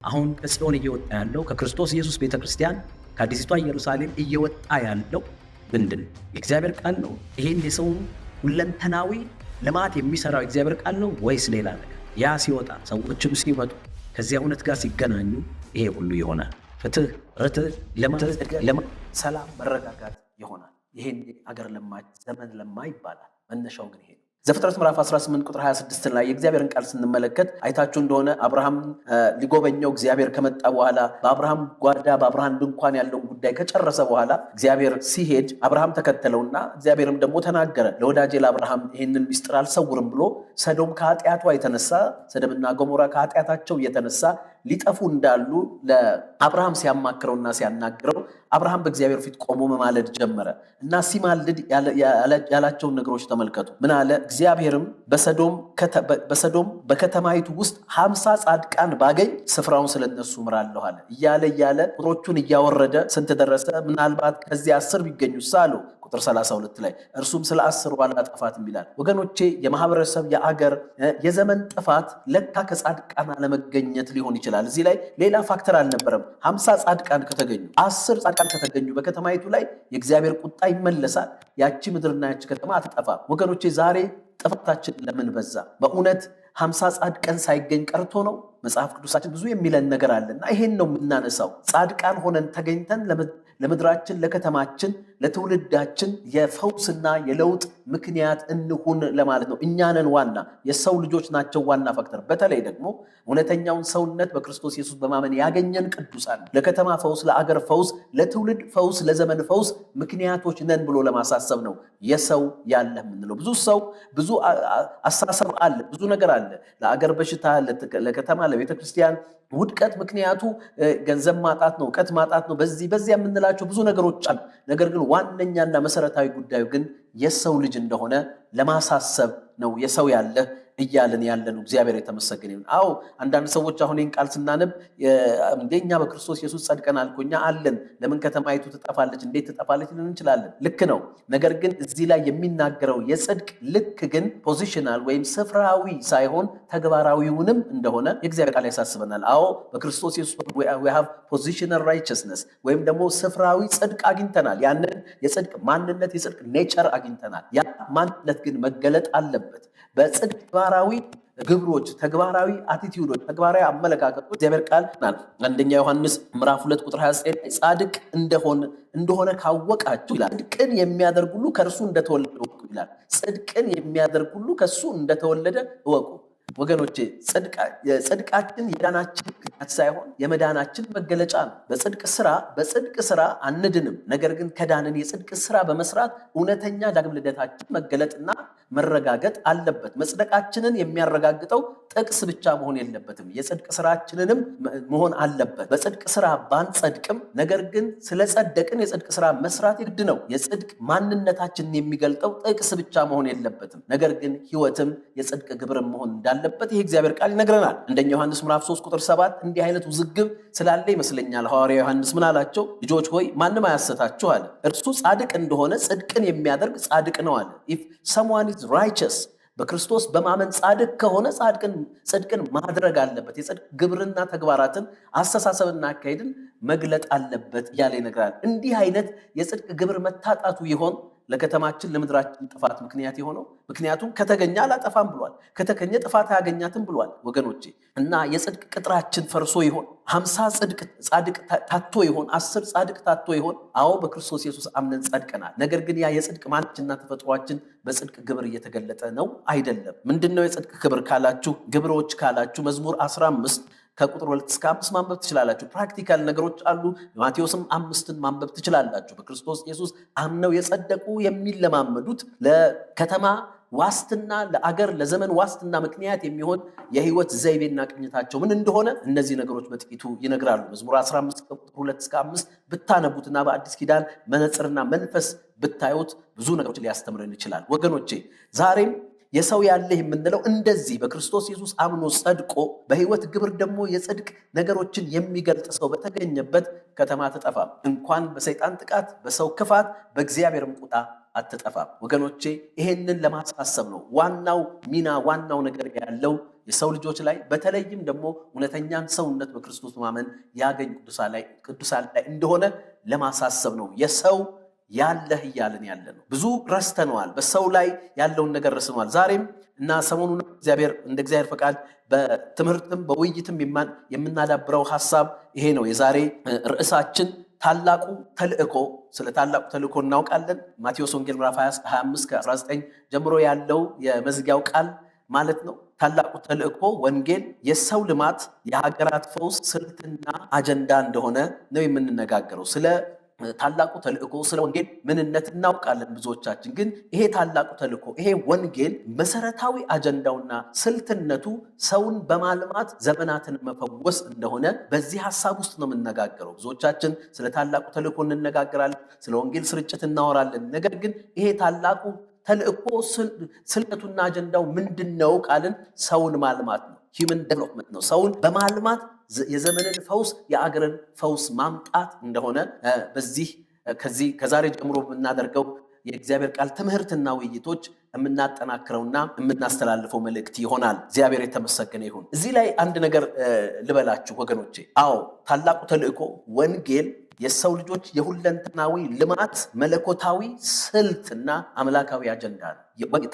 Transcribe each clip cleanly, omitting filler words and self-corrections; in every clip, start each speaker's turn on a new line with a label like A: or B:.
A: አሁን ከጽዮን እየወጣ ያለው ከክርስቶስ ኢየሱስ ቤተክርስቲያን ከአዲሲቷ ኢየሩሳሌም እየወጣ ያለው ምንድን የእግዚአብሔር ቃል ነው? ይሄን የሰውን ሁለንተናዊ ልማት የሚሰራው እግዚአብሔር ቃል ነው ወይስ ሌላ ነገር? ያ ሲወጣ ሰዎችም ሲመጡ ከዚያ እውነት ጋር ሲገናኙ ይሄ ሁሉ ይሆናል። ፍትህ፣ ርትዕ፣ ልማት፣ ሰላም፣ መረጋጋት ይሆናል። ይሄን አገር ለማች ዘመን ለማ ይባላል። መነሻው ግን ይሄ ነው። ዘፍጥረት ምዕራፍ 18 ቁጥር 26 ላይ የእግዚአብሔርን ቃል ስንመለከት አይታችሁ እንደሆነ አብርሃም ሊጎበኘው እግዚአብሔር ከመጣ በኋላ በአብርሃም ጓዳ በአብርሃም ድንኳን ያለውን ጉዳይ ከጨረሰ በኋላ እግዚአብሔር ሲሄድ አብርሃም ተከተለውና እግዚአብሔርም ደግሞ ተናገረ፣ ለወዳጄ ለአብርሃም ይህንን ምስጢር አልሰውርም ብሎ ሰዶም ከኃጢአቷ የተነሳ ሰዶምና ገሞራ ከኃጢአታቸው የተነሳ ሊጠፉ እንዳሉ ለአብርሃም ሲያማክረውና ሲያናግረው አብርሃም በእግዚአብሔር ፊት ቆሞ መማለድ ጀመረ እና ሲማልድ ያላቸውን ነገሮች ተመልከቱ። ምን አለ? እግዚአብሔርም በሰዶም በከተማይቱ ውስጥ 50 ጻድቃን ባገኝ ስፍራውን ስለነሱ ምራለሁ አለ። እያለ ቁጥሮቹን እያወረደ ስንት ደረሰ? ምናልባት ከዚህ 10 ቢገኙስ አለው። ቁጥር 32 ላይ እርሱም ስለ 10 አላጠፋትም ይላል። ወገኖቼ የማህበረሰብ የአገር የዘመን ጥፋት ለካ ከጻድቃን አለመገኘት ሊሆን ይችላል። እዚህ ላይ ሌላ ፋክተር አልነበረም። 50 ጻድቃን ከተገኙ 10 ጻድቃን ከተገኙ በከተማይቱ ላይ የእግዚአብሔር ቁጣ ይመለሳል። ያቺ ምድርና ያቺ ከተማ አትጠፋም። ወገኖቼ ዛሬ ጥፋታችን ለምን በዛ? በእውነት 50 ጻድቃን ሳይገኝ ቀርቶ ነው? መጽሐፍ ቅዱሳችን ብዙ የሚለን ነገር አለና ይሄን ነው የምናነሳው። ጻድቃን ሆነን ተገኝተን ለምድራችን፣ ለከተማችን፣ ለትውልዳችን የፈውስና የለውጥ ምክንያት እንሁን ለማለት ነው። እኛንን ዋና የሰው ልጆች ናቸው ዋና ፋክተር። በተለይ ደግሞ እውነተኛውን ሰውነት በክርስቶስ ኢየሱስ በማመን ያገኘን ቅዱሳን ለከተማ ፈውስ፣ ለአገር ፈውስ፣ ለትውልድ ፈውስ፣ ለዘመን ፈውስ ምክንያቶች ነን ብሎ ለማሳሰብ ነው የሰው ያለ የምንለው። ብዙ ሰው ብዙ አሳሰብ አለ፣ ብዙ ነገር አለ። ለአገር በሽታ፣ ለከተማ፣ ለቤተክርስቲያን ውድቀት ምክንያቱ ገንዘብ ማጣት ነው፣ እውቀት ማጣት ነው። በዚያ የምንላቸው ብዙ ነገሮች አሉ። ነገር ግን ዋነኛና መሰረታዊ ጉዳዩ ግን የሰው ልጅ እንደሆነ ለማሳሰብ ነው የሰው ያለ እያልን ያለ ነው። እግዚአብሔር የተመሰገነ ይሁን። አዎ አንዳንድ ሰዎች አሁን ይህን ቃል ስናነብ እንደኛ በክርስቶስ ኢየሱስ ጸድቀናል እኮ እኛ አለን፣ ለምን ከተማይቱ ትጠፋለች? እንዴት ትጠፋለች? ልን እንችላለን። ልክ ነው። ነገር ግን እዚህ ላይ የሚናገረው የጽድቅ ልክ ግን ፖዚሽናል ወይም ስፍራዊ ሳይሆን ተግባራዊውንም እንደሆነ የእግዚአብሔር ቃል ያሳስበናል። አዎ በክርስቶስ ኢየሱስ we have positional righteousness ወይም ደግሞ ስፍራዊ ጽድቅ አግኝተናል። ያንን የጽድቅ ማንነት የጽድቅ ኔቸር አግኝተናል። ያ ማንነት ግን መገለጥ አለበት በጽድቅ ተግባራዊ ግብሮች፣ ተግባራዊ አቲቲዩዶች፣ ተግባራዊ አመለካከቶች። እግዚአብሔር ቃል አንደኛ ዮሐንስ ምዕራፍ 2 ቁጥር 29 ጻድቅ እንደሆነ ካወቃችሁ ይላል ጽድቅን የሚያደርግ ሁሉ ከእርሱ እንደተወለደ እወቁ ይላል። ጽድቅን የሚያደርግ ሁሉ ከእሱ እንደተወለደ እወቁ። ወገኖቼ ጽድቃችን የዳናችን ምክንያት ሳይሆን የመዳናችን መገለጫ ነው። በጽድቅ ስራ አንድንም። ነገር ግን ከዳንን የጽድቅ ስራ በመስራት እውነተኛ ዳግም ልደታችን መገለጥና መረጋገጥ አለበት። መጽደቃችንን የሚያረጋግጠው ጥቅስ ብቻ መሆን የለበትም፣ የጽድቅ ስራችንንም መሆን አለበት። በጽድቅ ስራ ባንጸድቅም፣ ነገር ግን ስለጸደቅን የጽድቅ ስራ መስራት የግድ ነው። የጽድቅ ማንነታችንን የሚገልጠው ጥቅስ ብቻ መሆን የለበትም፣ ነገር ግን ህይወትም የጽድቅ ግብር መሆን እንዳለበት ይህ እግዚአብሔር ቃል ይነግረናል። አንደኛ ዮሐንስ ምዕራፍ 3 ቁጥር 7 እንዲህ አይነት ውዝግብ ስላለ ይመስለኛል ሐዋርያው ዮሐንስ ምን አላቸው? ልጆች ሆይ ማንም አያሰታችሁ አለ። እርሱ ጻድቅ እንደሆነ ጽድቅን የሚያደርግ ጻድቅ ነው አለ። if someone is righteous በክርስቶስ በማመን ጻድቅ ከሆነ ጽድቅን ማድረግ አለበት። የጽድቅ ግብርና ተግባራትን፣ አስተሳሰብና አካሄድን መግለጥ አለበት እያለ ይነግራል። እንዲህ አይነት የጽድቅ ግብር መታጣቱ ይሆን ለከተማችን ለምድራችን ጥፋት ምክንያት የሆነው? ምክንያቱም ከተገኘ አላጠፋም ብሏል፣ ከተገኘ ጥፋት አያገኛትም ብሏል ወገኖቼ። እና የጽድቅ ቅጥራችን ፈርሶ ይሆን? 50 ጻድቅ ታቶ ይሆን? 10 ጻድቅ ታቶ ይሆን? አዎ በክርስቶስ ኢየሱስ አምነን ጸድቀናል። ነገር ግን ያ የጽድቅ ማንነትና ተፈጥሯችን በጽድቅ ግብር እየተገለጠ ነው አይደለም። ምንድነው የጽድቅ ግብር ካላችሁ፣ ግብሮች ካላችሁ መዝሙር 15 ከቁጥር 2 እስከ 5 ማንበብ ትችላላችሁ። ፕራክቲካል ነገሮች አሉ። ማቴዎስም 5ን ማንበብ ትችላላችሁ። በክርስቶስ ኢየሱስ አምነው የጸደቁ የሚለማመዱት ለከተማ ዋስትና፣ ለአገር ለዘመን ዋስትና ምክንያት የሚሆን የህይወት ዘይቤና ቅኝታቸው ምን እንደሆነ እነዚህ ነገሮች በጥቂቱ ይነግራሉ። መዝሙር 15 ከቁጥር 2 እስከ 5 ብታነቡትና በአዲስ ኪዳን መነጽርና መንፈስ ብታዩት ብዙ ነገሮች ሊያስተምረን ይችላል። ወገኖቼ ዛሬም የሰው ያለህ የምንለው እንደዚህ በክርስቶስ ኢየሱስ አምኖ ጸድቆ በህይወት ግብር ደግሞ የጽድቅ ነገሮችን የሚገልጥ ሰው በተገኘበት ከተማ አትጠፋም። እንኳን በሰይጣን ጥቃት፣ በሰው ክፋት፣ በእግዚአብሔርም ቁጣ አትጠፋም። ወገኖቼ ይሄንን ለማሳሰብ ነው ዋናው ሚና ዋናው ነገር ያለው የሰው ልጆች ላይ በተለይም ደግሞ እውነተኛን ሰውነት በክርስቶስ ማመን ያገኙ ቅዱሳን ላይ እንደሆነ ለማሳሰብ ነው። የሰው ያለህ እያልን ያለ ነው። ብዙ ረስተነዋል። በሰው ላይ ያለውን ነገር ረስተነዋል። ዛሬም እና ሰሞኑን እንደ እግዚአብሔር ፈቃድ በትምህርትም በውይይትም የምናዳብረው ሐሳብ ይሄ ነው። የዛሬ ርዕሳችን ታላቁ ተልእኮ። ስለ ታላቁ ተልእኮ እናውቃለን። ማቴዎስ ወንጌል ምዕራፍ 25 ከ19 ጀምሮ ያለው የመዝጊያው ቃል ማለት ነው። ታላቁ ተልእኮ ወንጌል፣ የሰው ልማት፣ የሀገራት ፈውስ፣ ስልትና አጀንዳ እንደሆነ ነው የምንነጋገረው። ስለ ታላቁ ተልእኮ ስለ ወንጌል ምንነት እናውቃለን ብዙዎቻችን። ግን ይሄ ታላቁ ተልእኮ ይሄ ወንጌል መሰረታዊ አጀንዳውና ስልትነቱ ሰውን በማልማት ዘመናትን መፈወስ እንደሆነ በዚህ ሐሳብ ውስጥ ነው የምንነጋገረው። ብዙዎቻችን ስለ ታላቁ ተልእኮ እንነጋገራለን፣ ስለ ወንጌል ስርጭት እናወራለን። ነገር ግን ይሄ ታላቁ ተልእኮ ስልጠቱና አጀንዳው ምንድነው ካልን ሰውን ማልማት ነው። ሂውመን ዴቨሎፕመንት ነው። ሰውን በማልማት የዘመንን ፈውስ የአገርን ፈውስ ማምጣት እንደሆነ ከዛሬ ጀምሮ የምናደርገው የእግዚአብሔር ቃል ትምህርትና ውይይቶች የምናጠናክረውና የምናስተላልፈው መልእክት ይሆናል። እግዚአብሔር የተመሰገነ ይሁን። እዚህ ላይ አንድ ነገር ልበላችሁ ወገኖቼ። አዎ ታላቁ ተልእኮ ወንጌል የሰው ልጆች የሁለንተናዊ ልማት መለኮታዊ ስልትና አምላካዊ አጀንዳ ነው።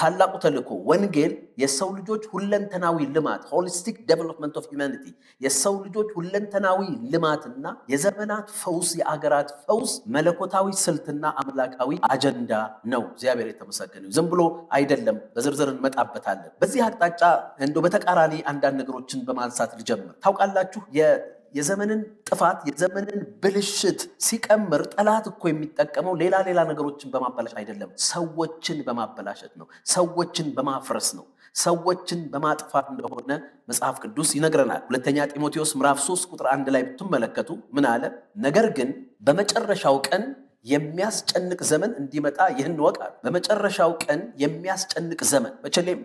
A: ታላቁ ተልእኮ ወንጌል የሰው ልጆች ሁለንተናዊ ልማት ሆሊስቲክ ዴቨሎፕመንት ኦፍ ሂውማኒቲ፣ የሰው ልጆች ሁለንተናዊ ልማትና የዘመናት ፈውስ የአገራት ፈውስ መለኮታዊ ስልትና አምላካዊ አጀንዳ ነው። እግዚአብሔር የተመሰገነ። ዝም ብሎ አይደለም። በዝርዝር እንመጣበታለን። በዚህ አቅጣጫ እንደው በተቃራኒ አንዳንድ ነገሮችን በማንሳት ልጀምር። ታውቃላችሁ የዘመንን ጥፋት የዘመንን ብልሽት ሲቀምር ጠላት እኮ የሚጠቀመው ሌላ ነገሮችን በማበላሸት አይደለም፣ ሰዎችን በማበላሸት ነው። ሰዎችን በማፍረስ ነው። ሰዎችን በማጥፋት እንደሆነ መጽሐፍ ቅዱስ ይነግረናል። ሁለተኛ ጢሞቴዎስ ምዕራፍ 3 ቁጥር 1 ላይ ብትመለከቱ ምን አለ? ነገር ግን በመጨረሻው ቀን የሚያስጨንቅ ዘመን እንዲመጣ ይህን ወቃል። በመጨረሻው ቀን የሚያስጨንቅ ዘመን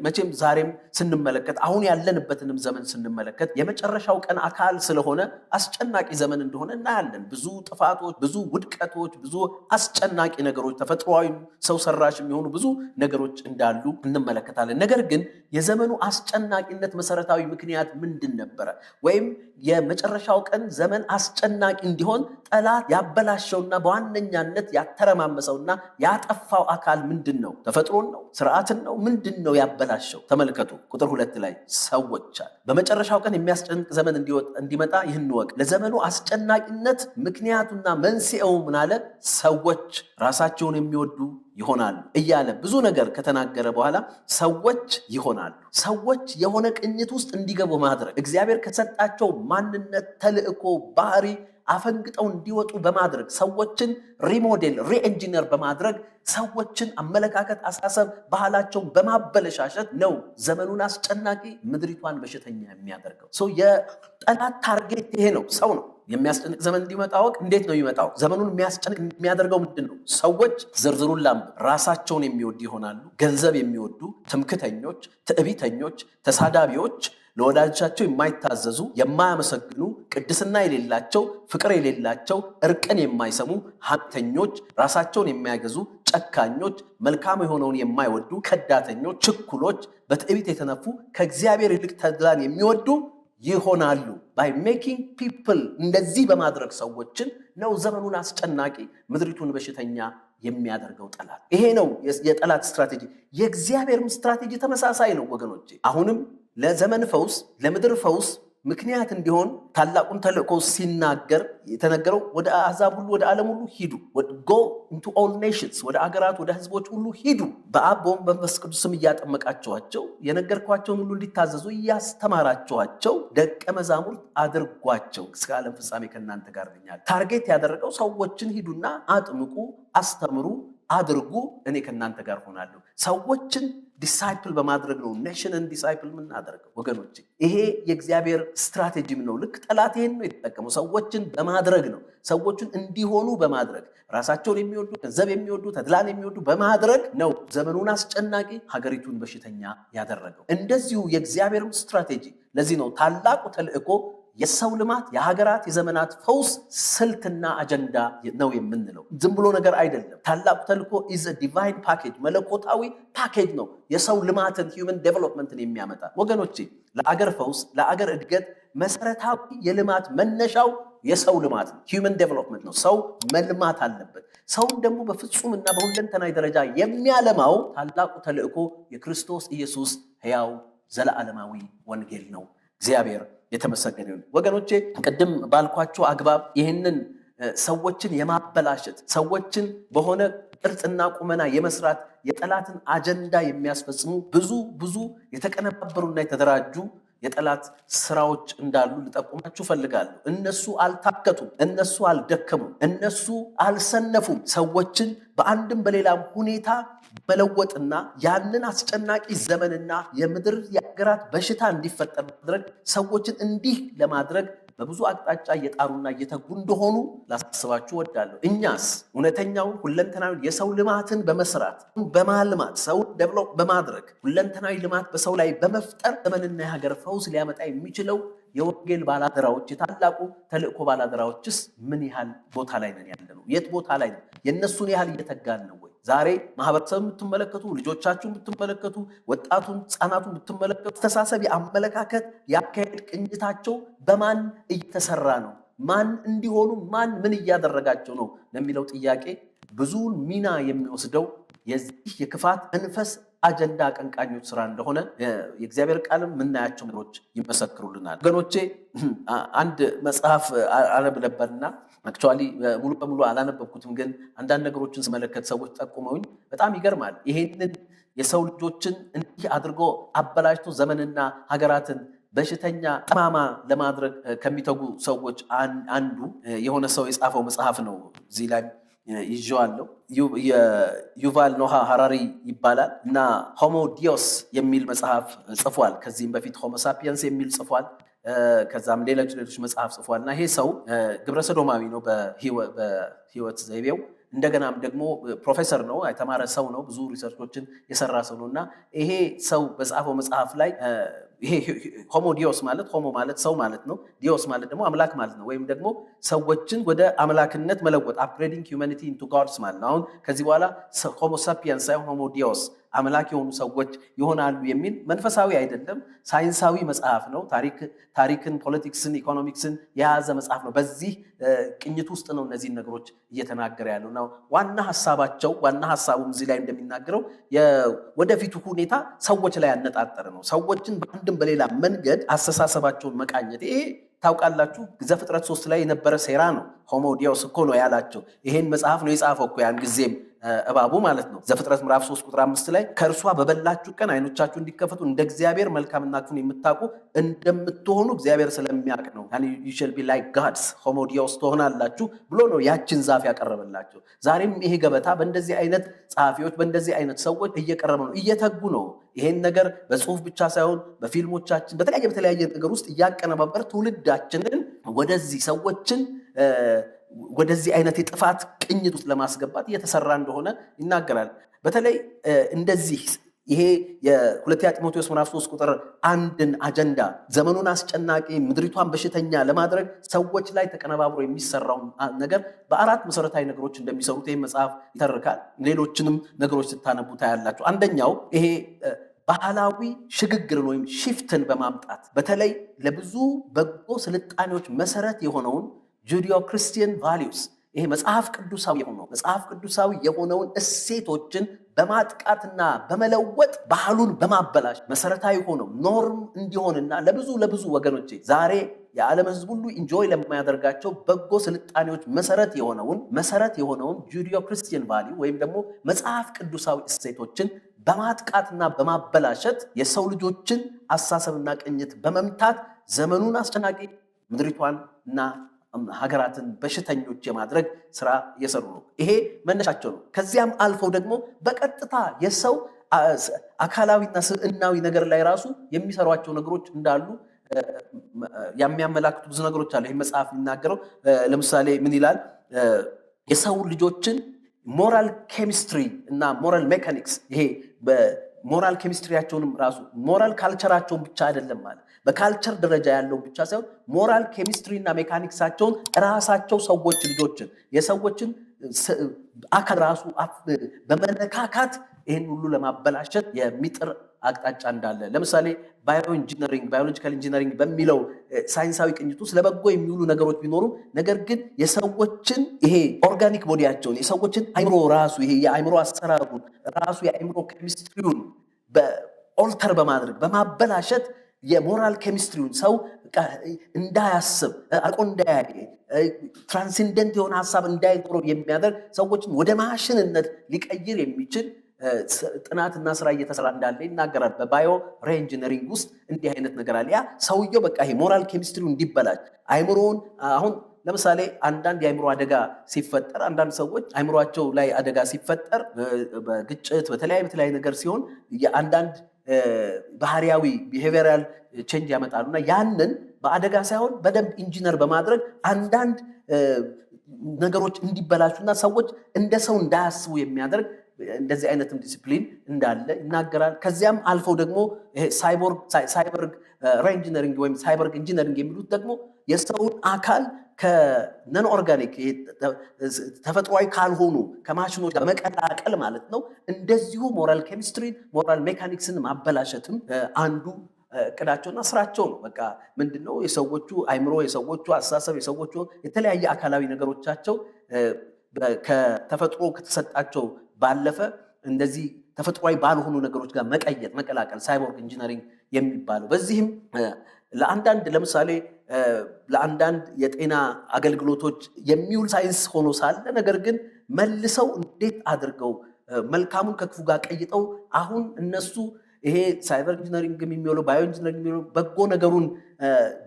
A: መቼም ዛሬም ስንመለከት አሁን ያለንበትንም ዘመን ስንመለከት የመጨረሻው ቀን አካል ስለሆነ አስጨናቂ ዘመን እንደሆነ እናያለን። ብዙ ጥፋቶች፣ ብዙ ውድቀቶች፣ ብዙ አስጨናቂ ነገሮች፣ ተፈጥሯዊ ሰው ሰራሽ የሚሆኑ ብዙ ነገሮች እንዳሉ እንመለከታለን። ነገር ግን የዘመኑ አስጨናቂነት መሰረታዊ ምክንያት ምንድን ነበረ? ወይም የመጨረሻው ቀን ዘመን አስጨናቂ እንዲሆን ጠላት ያበላሸውና በዋነኛነት ያተረማመሰውና ያጠፋው አካል ምንድን ነው? ተፈጥሮን ነው? ስርዓትን ነው? ምንድን ነው ያበላሸው? ተመልከቱ ቁጥር 2 ላይ ሰዎች አለ። በመጨረሻው ቀን የሚያስጨንቅ ዘመን እንዲመጣ ይህን ወቅ። ለዘመኑ አስጨናቂነት ምክንያቱና መንስኤው ምን አለ? ሰዎች ራሳቸውን የሚወዱ ይሆናሉ እያለ ብዙ ነገር ከተናገረ በኋላ ሰዎች ይሆናሉ። ሰዎች የሆነ ቅኝት ውስጥ እንዲገቡ ማድረግ፣ እግዚአብሔር ከሰጣቸው ማንነት፣ ተልእኮ፣ ባህሪ አፈንግጠው እንዲወጡ በማድረግ ሰዎችን ሪሞዴል ሪኢንጂነር በማድረግ ሰዎችን አመለካከት፣ አሳሰብ፣ ባህላቸውን በማበለሻሸት ነው ዘመኑን አስጨናቂ ምድሪቷን በሽተኛ የሚያደርገው። የጠላት ታርጌት ይሄ ነው። ሰው ነው። የሚያስጨንቅ ዘመን እንዲመጣ ወቅ እንዴት ነው የሚመጣው? ዘመኑን የሚያስጨንቅ የሚያደርገው ምንድን ነው? ሰዎች ዝርዝሩን ላንብብ። ራሳቸውን የሚወዱ ይሆናሉ፣ ገንዘብ የሚወዱ፣ ትምክተኞች፣ ትዕቢተኞች፣ ተሳዳቢዎች፣ ለወዳጆቻቸው የማይታዘዙ፣ የማያመሰግኑ፣ ቅድስና የሌላቸው፣ ፍቅር የሌላቸው፣ እርቅን የማይሰሙ፣ ሐሜተኞች፣ ራሳቸውን የሚያገዙ፣ ጨካኞች፣ መልካም የሆነውን የማይወዱ፣ ከዳተኞች፣ ችኩሎች፣ በትዕቢት የተነፉ፣ ከእግዚአብሔር ይልቅ ተድላን የሚወዱ ይሆናሉ። by making people እንደዚህ በማድረግ ሰዎችን ነው ዘመኑን አስጨናቂ ምድሪቱን በሽተኛ የሚያደርገው ጠላት። ይሄ ነው የጠላት ስትራቴጂ። የእግዚአብሔርም ስትራቴጂ ተመሳሳይ ነው ወገኖቼ። አሁንም ለዘመን ፈውስ፣ ለምድር ፈውስ ምክንያት እንዲሆን ታላቁን ተልእኮ ሲናገር የተነገረው ወደ አሕዛብ ሁሉ ወደ ዓለም ሁሉ ሂዱ፣ go into all nations፣ ወደ አገራት ወደ ህዝቦች ሁሉ ሂዱ፣ በአብ በወልድ በመንፈስ ቅዱስ ስም እያጠመቃችኋቸው የነገርኳቸውን ሁሉ እንዲታዘዙ እያስተማራችኋቸው ደቀ መዛሙርት አድርጓቸው፣ እስከ ዓለም ፍጻሜ ከእናንተ ጋር ነኝ። ታርጌት ያደረገው ሰዎችን ሂዱና አጥምቁ፣ አስተምሩ፣ አድርጉ፣ እኔ ከእናንተ ጋር ሆናለሁ። ሰዎችን ዲሳይፕል በማድረግ ነው ኔሽንን ዲሳይፕል የምናደርገው ወገኖች። ይሄ የእግዚአብሔር ስትራቴጂም ነው። ልክ ጠላት ይሄን ነው የተጠቀመው። ሰዎችን በማድረግ ነው፣ ሰዎችን እንዲሆኑ በማድረግ ራሳቸውን የሚወዱ፣ ገንዘብ የሚወዱ፣ ተድላን የሚወዱ በማድረግ ነው ዘመኑን አስጨናቂ ሀገሪቱን በሽተኛ ያደረገው። እንደዚሁ የእግዚአብሔርም ስትራቴጂ። ለዚህ ነው ታላቁ ተልእኮ የሰው ልማት የሀገራት የዘመናት ፈውስ ስልትና አጀንዳ ነው የምንለው። ዝም ብሎ ነገር አይደለም። ታላቁ ተልእኮ ኢዝ ዲቫይን ፓኬጅ፣ መለኮታዊ ፓኬጅ ነው። የሰው ልማትን ሂውመን ዴቨሎፕመንትን የሚያመጣ ወገኖቼ፣ ለአገር ፈውስ ለአገር እድገት መሰረታዊ የልማት መነሻው የሰው ልማት ነው። ሂውመን ዴቨሎፕመንት ነው። ሰው መልማት አለበት። ሰውን ደግሞ በፍጹምና በሁለንተናዊ ደረጃ የሚያለማው ታላቁ ተልእኮ የክርስቶስ ኢየሱስ ሕያው ዘለዓለማዊ ወንጌል ነው። እግዚአብሔር የተመሰገነ ይሁን። ወገኖቼ ቅድም ባልኳቸው አግባብ ይህንን ሰዎችን የማበላሸት ሰዎችን በሆነ ቅርጽና ቁመና የመስራት የጠላትን አጀንዳ የሚያስፈጽሙ ብዙ የተቀነባበሩና የተደራጁ የጠላት ስራዎች እንዳሉ ልጠቁማችሁ ፈልጋለሁ። እነሱ አልታከቱም፣ እነሱ አልደከሙም፣ እነሱ አልሰነፉም። ሰዎችን በአንድም በሌላም ሁኔታ መለወጥና ያንን አስጨናቂ ዘመንና የምድር የሀገራት በሽታ እንዲፈጠር ማድረግ ሰዎችን እንዲህ ለማድረግ በብዙ አቅጣጫ እየጣሩና እየተጉ እንደሆኑ ላሳስባችሁ ወዳለሁ። እኛስ እውነተኛውን ሁለንተናዊ የሰው ልማትን በመስራት በማልማት ሰውን ዴቨሎፕ በማድረግ ሁለንተናዊ ልማት በሰው ላይ በመፍጠር ዘመንና የሀገር ፈውስ ሊያመጣ የሚችለው የወንጌል ባላደራዎች የታላቁ ተልእኮ ባላደራዎችስ ምን ያህል ቦታ ላይ ነን ያለ ነው? የት ቦታ ላይ ነው? የእነሱን ያህል እየተጋን ነው ወይ? ዛሬ ማህበረሰብ ብትመለከቱ፣ ልጆቻችሁን ብትመለከቱ፣ ወጣቱን ህፃናቱን ብትመለከቱ አስተሳሰብ፣ የአመለካከት የአካሄድ ቅኝታቸው በማን እየተሰራ ነው? ማን እንዲሆኑ ማን ምን እያደረጋቸው ነው ለሚለው ጥያቄ ብዙውን ሚና የሚወስደው የዚህ የክፋት መንፈስ አጀንዳ አቀንቃኞች ስራ እንደሆነ የእግዚአብሔር ቃልም የምናያቸው ነገሮች ይመሰክሩልናል። ወገኖቼ አንድ መጽሐፍ አነብ ነበርና አክቹዋሊ ሙሉ በሙሉ አላነበብኩትም፣ ግን አንዳንድ ነገሮችን ስመለከት ሰዎች ጠቁመውኝ በጣም ይገርማል። ይሄንን የሰው ልጆችን እንዲህ አድርጎ አበላሽቶ ዘመንና ሀገራትን በሽተኛ ጠማማ ለማድረግ ከሚተጉ ሰዎች አንዱ የሆነ ሰው የጻፈው መጽሐፍ ነው። እዚህ ላይ ይዤዋለሁ። ዩቫል ኖሃ ሃራሪ ይባላል እና ሆሞ ዲዮስ የሚል መጽሐፍ ጽፏል። ከዚህም በፊት ሆሞ ሳፒየንስ የሚል ጽፏል። ከዛም ሌሎች መጽሐፍ ጽፏል እና ይሄ ሰው ግብረ ሰዶማዊ ነው በህይወት ዘይቤው። እንደገናም ደግሞ ፕሮፌሰር ነው፣ የተማረ ሰው ነው፣ ብዙ ሪሰርቾችን የሰራ ሰው ነው እና ይሄ ሰው በጻፈው መጽሐፍ ላይ ይሄ ሆሞ ዲዮስ ማለት ሆሞ ማለት ሰው ማለት ነው። ዲዮስ ማለት ደግሞ አምላክ ማለት ነው። ወይም ደግሞ ሰዎችን ወደ አምላክነት መለወጥ አፕግሬዲንግ ሂውማኒቲ ኢንቱ ጋድስ ማለት ነው። አሁን ከዚህ በኋላ ሆሞ ሳፒየንስ ሳይሆን ሆሞ ዲዮስ አምላክ የሆኑ ሰዎች ይሆናሉ የሚል መንፈሳዊ አይደለም፣ ሳይንሳዊ መጽሐፍ ነው። ታሪክን፣ ፖለቲክስን፣ ኢኮኖሚክስን የያዘ መጽሐፍ ነው። በዚህ ቅኝት ውስጥ ነው እነዚህን ነገሮች እየተናገረ ያለው ነው። ዋና ሀሳቡም እዚህ ላይ እንደሚናገረው ወደፊቱ ሁኔታ ሰዎች ላይ ያነጣጠረ ነው። ሰዎችን በአንድም በሌላ መንገድ አስተሳሰባቸውን መቃኘት። ይሄ ታውቃላችሁ ዘፍጥረት 3 ላይ የነበረ ሴራ ነው። ሆሞ ዲዮስ እኮ ነው ያላቸው። ይሄን መጽሐፍ ነው የጻፈው እኮ ያን ጊዜም እባቡ ማለት ነው። ዘፍጥረት ምዕራፍ 3 ቁጥር 5 ላይ ከእርሷ በበላችሁ ቀን አይኖቻችሁ እንዲከፈቱ እንደ እግዚአብሔር መልካምና ክፉን የምታውቁ እንደምትሆኑ እግዚአብሔር ስለሚያውቅ ነው። you shall be like gods ሆሞ ዲዮስ ትሆናላችሁ ብሎ ነው ያችን ዛፍ ያቀረበላቸው። ዛሬም ይሄ ገበታ በእንደዚህ አይነት ጸሐፊዎች በእንደዚህ አይነት ሰዎች እየቀረበ ነው፣ እየተጉ ነው። ይሄን ነገር በጽሁፍ ብቻ ሳይሆን በፊልሞቻችን በተለያየ ነገር ውስጥ እያቀነባበር ትውልዳችንን ወደዚህ ሰዎችን ወደዚህ አይነት የጥፋት ቅኝት ውስጥ ለማስገባት እየተሰራ እንደሆነ ይናገራል። በተለይ እንደዚህ ይሄ የሁለተኛ ጢሞቴዎስ ምዕራፍ 3 ቁጥር 1 አጀንዳ ዘመኑን አስጨናቂ ምድሪቷን በሽተኛ ለማድረግ ሰዎች ላይ ተቀነባብሮ የሚሰራውን ነገር በአራት መሰረታዊ ነገሮች እንደሚሰሩት ይህ መጽሐፍ ይተርካል። ሌሎችንም ነገሮች ስታነቡ ታያላችሁ። አንደኛው ይሄ ባህላዊ ሽግግርን ወይም ሽፍትን በማምጣት በተለይ ለብዙ በጎ ስልጣኔዎች መሰረት የሆነውን ጁዲዮ ክርስቲያን ቫሊዩስ ይሄ መጽሐፍ ቅዱሳዊ የሆነውን እሴቶችን በማጥቃትና በመለወጥ ባህሉን በማበላሽ መሰረታዊ ሆነው ኖርም እንዲሆንና ለብዙ ወገኖች ዛሬ የዓለም ሕዝብ ሁሉ ኢንጆይ ለማያደርጋቸው በጎ ስልጣኔዎች መሰረት የሆነውን ጁዲዮ ክርስቲያን ቫሊዩ ወይም ደግሞ መጽሐፍ ቅዱሳዊ እሴቶችን በማጥቃትና በማበላሸት የሰው ልጆችን አሳሰብና ቅኝት በመምታት ዘመኑን አስጨናቂ ምድሪቷን እና ሀገራትን በሽተኞች የማድረግ ስራ እየሰሩ ነው። ይሄ መነሻቸው ነው። ከዚያም አልፈው ደግሞ በቀጥታ የሰው አካላዊና ስብዕናዊ ነገር ላይ ራሱ የሚሰሯቸው ነገሮች እንዳሉ የሚያመላክቱ ብዙ ነገሮች አሉ። ይህ መጽሐፍ የሚናገረው ለምሳሌ ምን ይላል? የሰው ልጆችን ሞራል ኬሚስትሪ እና ሞራል ሜካኒክስ ይሄ በሞራል ኬሚስትሪያቸውንም ራሱ ሞራል ካልቸራቸውን ብቻ አይደለም ማለት በካልቸር ደረጃ ያለው ብቻ ሳይሆን ሞራል ኬሚስትሪ እና ሜካኒክሳቸውን ራሳቸው ሰዎች ልጆችን የሰዎችን አካል ራሱ በመነካካት ይህን ሁሉ ለማበላሸት የሚጥር አቅጣጫ እንዳለ ለምሳሌ ባዮሎጂካል ኢንጂነሪንግ በሚለው ሳይንሳዊ ቅኝት ውስጥ ለበጎ የሚውሉ ነገሮች ቢኖሩ ነገር ግን የሰዎችን ይሄ ኦርጋኒክ ቦዲያቸውን የሰዎችን አይምሮ ራሱ ይሄ የአይምሮ አሰራሩን ራሱ የአይምሮ ኬሚስትሪውን በኦልተር በማድረግ በማበላሸት የሞራል ኬሚስትሪውን ሰው እንዳያስብ አልቆ እንዳያይ ትራንሴንደንት የሆነ ሀሳብ እንዳይኖረው የሚያደርግ ሰዎችን ወደ ማሽንነት ሊቀይር የሚችል ጥናትና ስራ እየተሰራ እንዳለ ይናገራል። በባዮ ሬኢንጂነሪንግ ውስጥ እንዲህ አይነት ነገር አለ። ያ ሰውየው በቃ ይሄ ሞራል ኬሚስትሪው እንዲበላሽ አይምሮውን አሁን ለምሳሌ አንዳንድ የአይምሮ አደጋ ሲፈጠር አንዳንድ ሰዎች አይምሮአቸው ላይ አደጋ ሲፈጠር በግጭት በተለያየ ነገር ሲሆን የአንዳንድ ባህሪያዊ ቢሄቪየራል ቼንጅ ያመጣሉና ያንን በአደጋ ሳይሆን በደንብ ኢንጂነር በማድረግ አንዳንድ ነገሮች እንዲበላሹና ሰዎች እንደ ሰው እንዳያስቡ የሚያደርግ እንደዚህ አይነትም ዲሲፕሊን እንዳለ ይናገራል። ከዚያም አልፈው ደግሞ ሳይበርግ ሬኢንጂነሪንግ ወይም ሳይበርግ ኢንጂነሪንግ የሚሉት ደግሞ የሰውን አካል ከነን ኦርጋኒክ ተፈጥሯዊ ካልሆኑ ከማሽኖች ጋር መቀላቀል ማለት ነው። እንደዚሁ ሞራል ኬሚስትሪን ሞራል ሜካኒክስን ማበላሸትም አንዱ እቅዳቸውና ስራቸው ነው። በቃ ምንድነው የሰዎቹ አይምሮ የሰዎቹ አስተሳሰብ የሰዎቹ የተለያየ አካላዊ ነገሮቻቸው ከተፈጥሮ ከተሰጣቸው ባለፈ እንደዚህ ተፈጥሯዊ ባልሆኑ ነገሮች ጋር መቀላቀል ሳይቦርግ ኢንጂነሪንግ የሚባለው በዚህም ለአንዳንድ ለምሳሌ ለአንዳንድ የጤና አገልግሎቶች የሚውል ሳይንስ ሆኖ ሳለ ነገር ግን መልሰው እንዴት አድርገው መልካሙን ከክፉ ጋር ቀይጠው አሁን እነሱ ይሄ ሳይበር ኢንጂነሪንግ የሚለው ባዮ ኢንጂነሪንግ የሚለው በጎ ነገሩን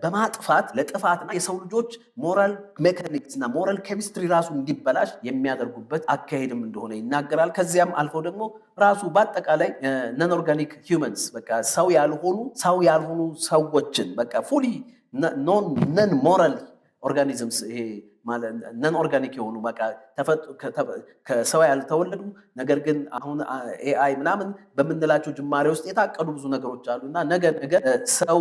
A: በማጥፋት ለጥፋትና የሰው ልጆች ሞራል ሜካኒክስ እና ሞራል ኬሚስትሪ ራሱ እንዲበላሽ የሚያደርጉበት አካሄድም እንደሆነ ይናገራል። ከዚያም አልፈው ደግሞ ራሱ በአጠቃላይ ነን ኦርጋኒክ ሂውመንስ በቃ ሰው ያልሆኑ ሰዎችን በቃ ፉሊ ነን ሞራል ኦርጋኒዝምስ ይሄ ማለት ነን ኦርጋኒክ የሆኑ በቃ ከሰው ያልተወለዱ ነገር ግን አሁን ኤአይ ምናምን በምንላቸው ጅማሬ ውስጥ የታቀዱ ብዙ ነገሮች አሉና ነገ ሰው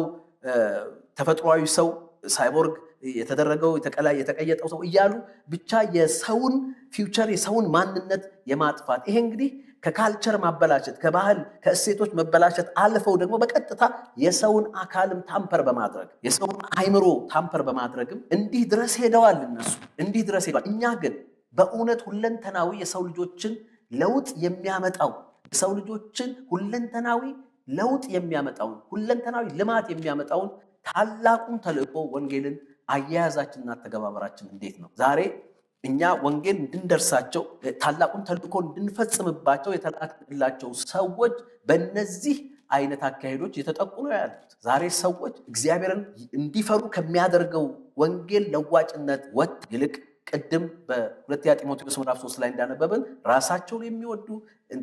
A: ተፈጥሯዊ ሰው ሳይቦርግ የተደረገው የተቀየጠው ሰው እያሉ ብቻ የሰውን ፊውቸር የሰውን ማንነት የማጥፋት ይሄ እንግዲህ ከካልቸር ማበላሸት ከባህል ከእሴቶች መበላሸት አልፈው ደግሞ በቀጥታ የሰውን አካልም ታምፐር በማድረግ የሰውን አይምሮ ታምፐር በማድረግም እንዲህ ድረስ ሄደዋል። እነሱ እንዲህ ድረስ ሄደዋል። እኛ ግን በእውነት ሁለንተናዊ የሰው ልጆችን ለውጥ የሚያመጣው የሰው ልጆችን ሁለንተናዊ ለውጥ የሚያመጣውን ሁለንተናዊ ልማት የሚያመጣውን ታላቁን ተልእኮ ወንጌልን አያያዛችንና ተገባበራችን እንዴት ነው? ዛሬ እኛ ወንጌል እንድንደርሳቸው ታላቁን ተልእኮ እንድንፈጽምባቸው የተላክላቸው ሰዎች በእነዚህ አይነት አካሄዶች የተጠቁ ነው ያሉት። ዛሬ ሰዎች እግዚአብሔርን እንዲፈሩ ከሚያደርገው ወንጌል ለዋጭነት ወጥ ይልቅ ቅድም በሁለተኛ ጢሞቴዎስ ምዕራፍ 3 ላይ እንዳነበብን ራሳቸውን የሚወዱ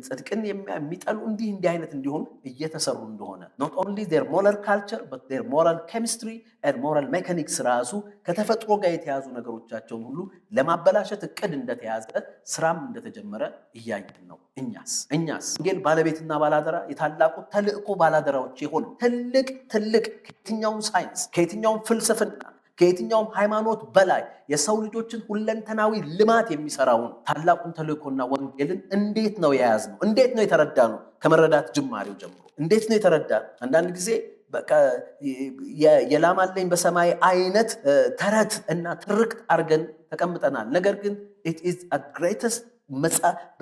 A: ጽድቅን የሚጠሉ እንዲህ አይነት እንዲሆኑ እየተሰሩ እንደሆነ not only their moral culture but their moral chemistry and moral mechanics ራሱ ከተፈጥሮ ጋር የተያዙ ነገሮቻቸውን ሁሉ ለማበላሸት እቅድ እንደተያዘ ስራም እንደተጀመረ እያየን ነው። እኛስ ወንጌል ባለቤትና ባላደራ የታላቁ ተልእኮ ባላደራዎች የሆኑ ትልቅ ከየትኛውም ሳይንስ ከየትኛውም ፍልስፍና ከየትኛውም ሃይማኖት በላይ የሰው ልጆችን ሁለንተናዊ ልማት የሚሰራውን ታላቁን ተልእኮና ወንጌልን እንዴት ነው የያዝነው? እንዴት ነው የተረዳነው? ከመረዳት ጅማሬው ጀምሮ እንዴት ነው የተረዳነው? አንዳንድ ጊዜ በቃ የላም አለኝ በሰማይ አይነት ተረት እና ትርክት አድርገን ተቀምጠናል። ነገር ግን it is a greatest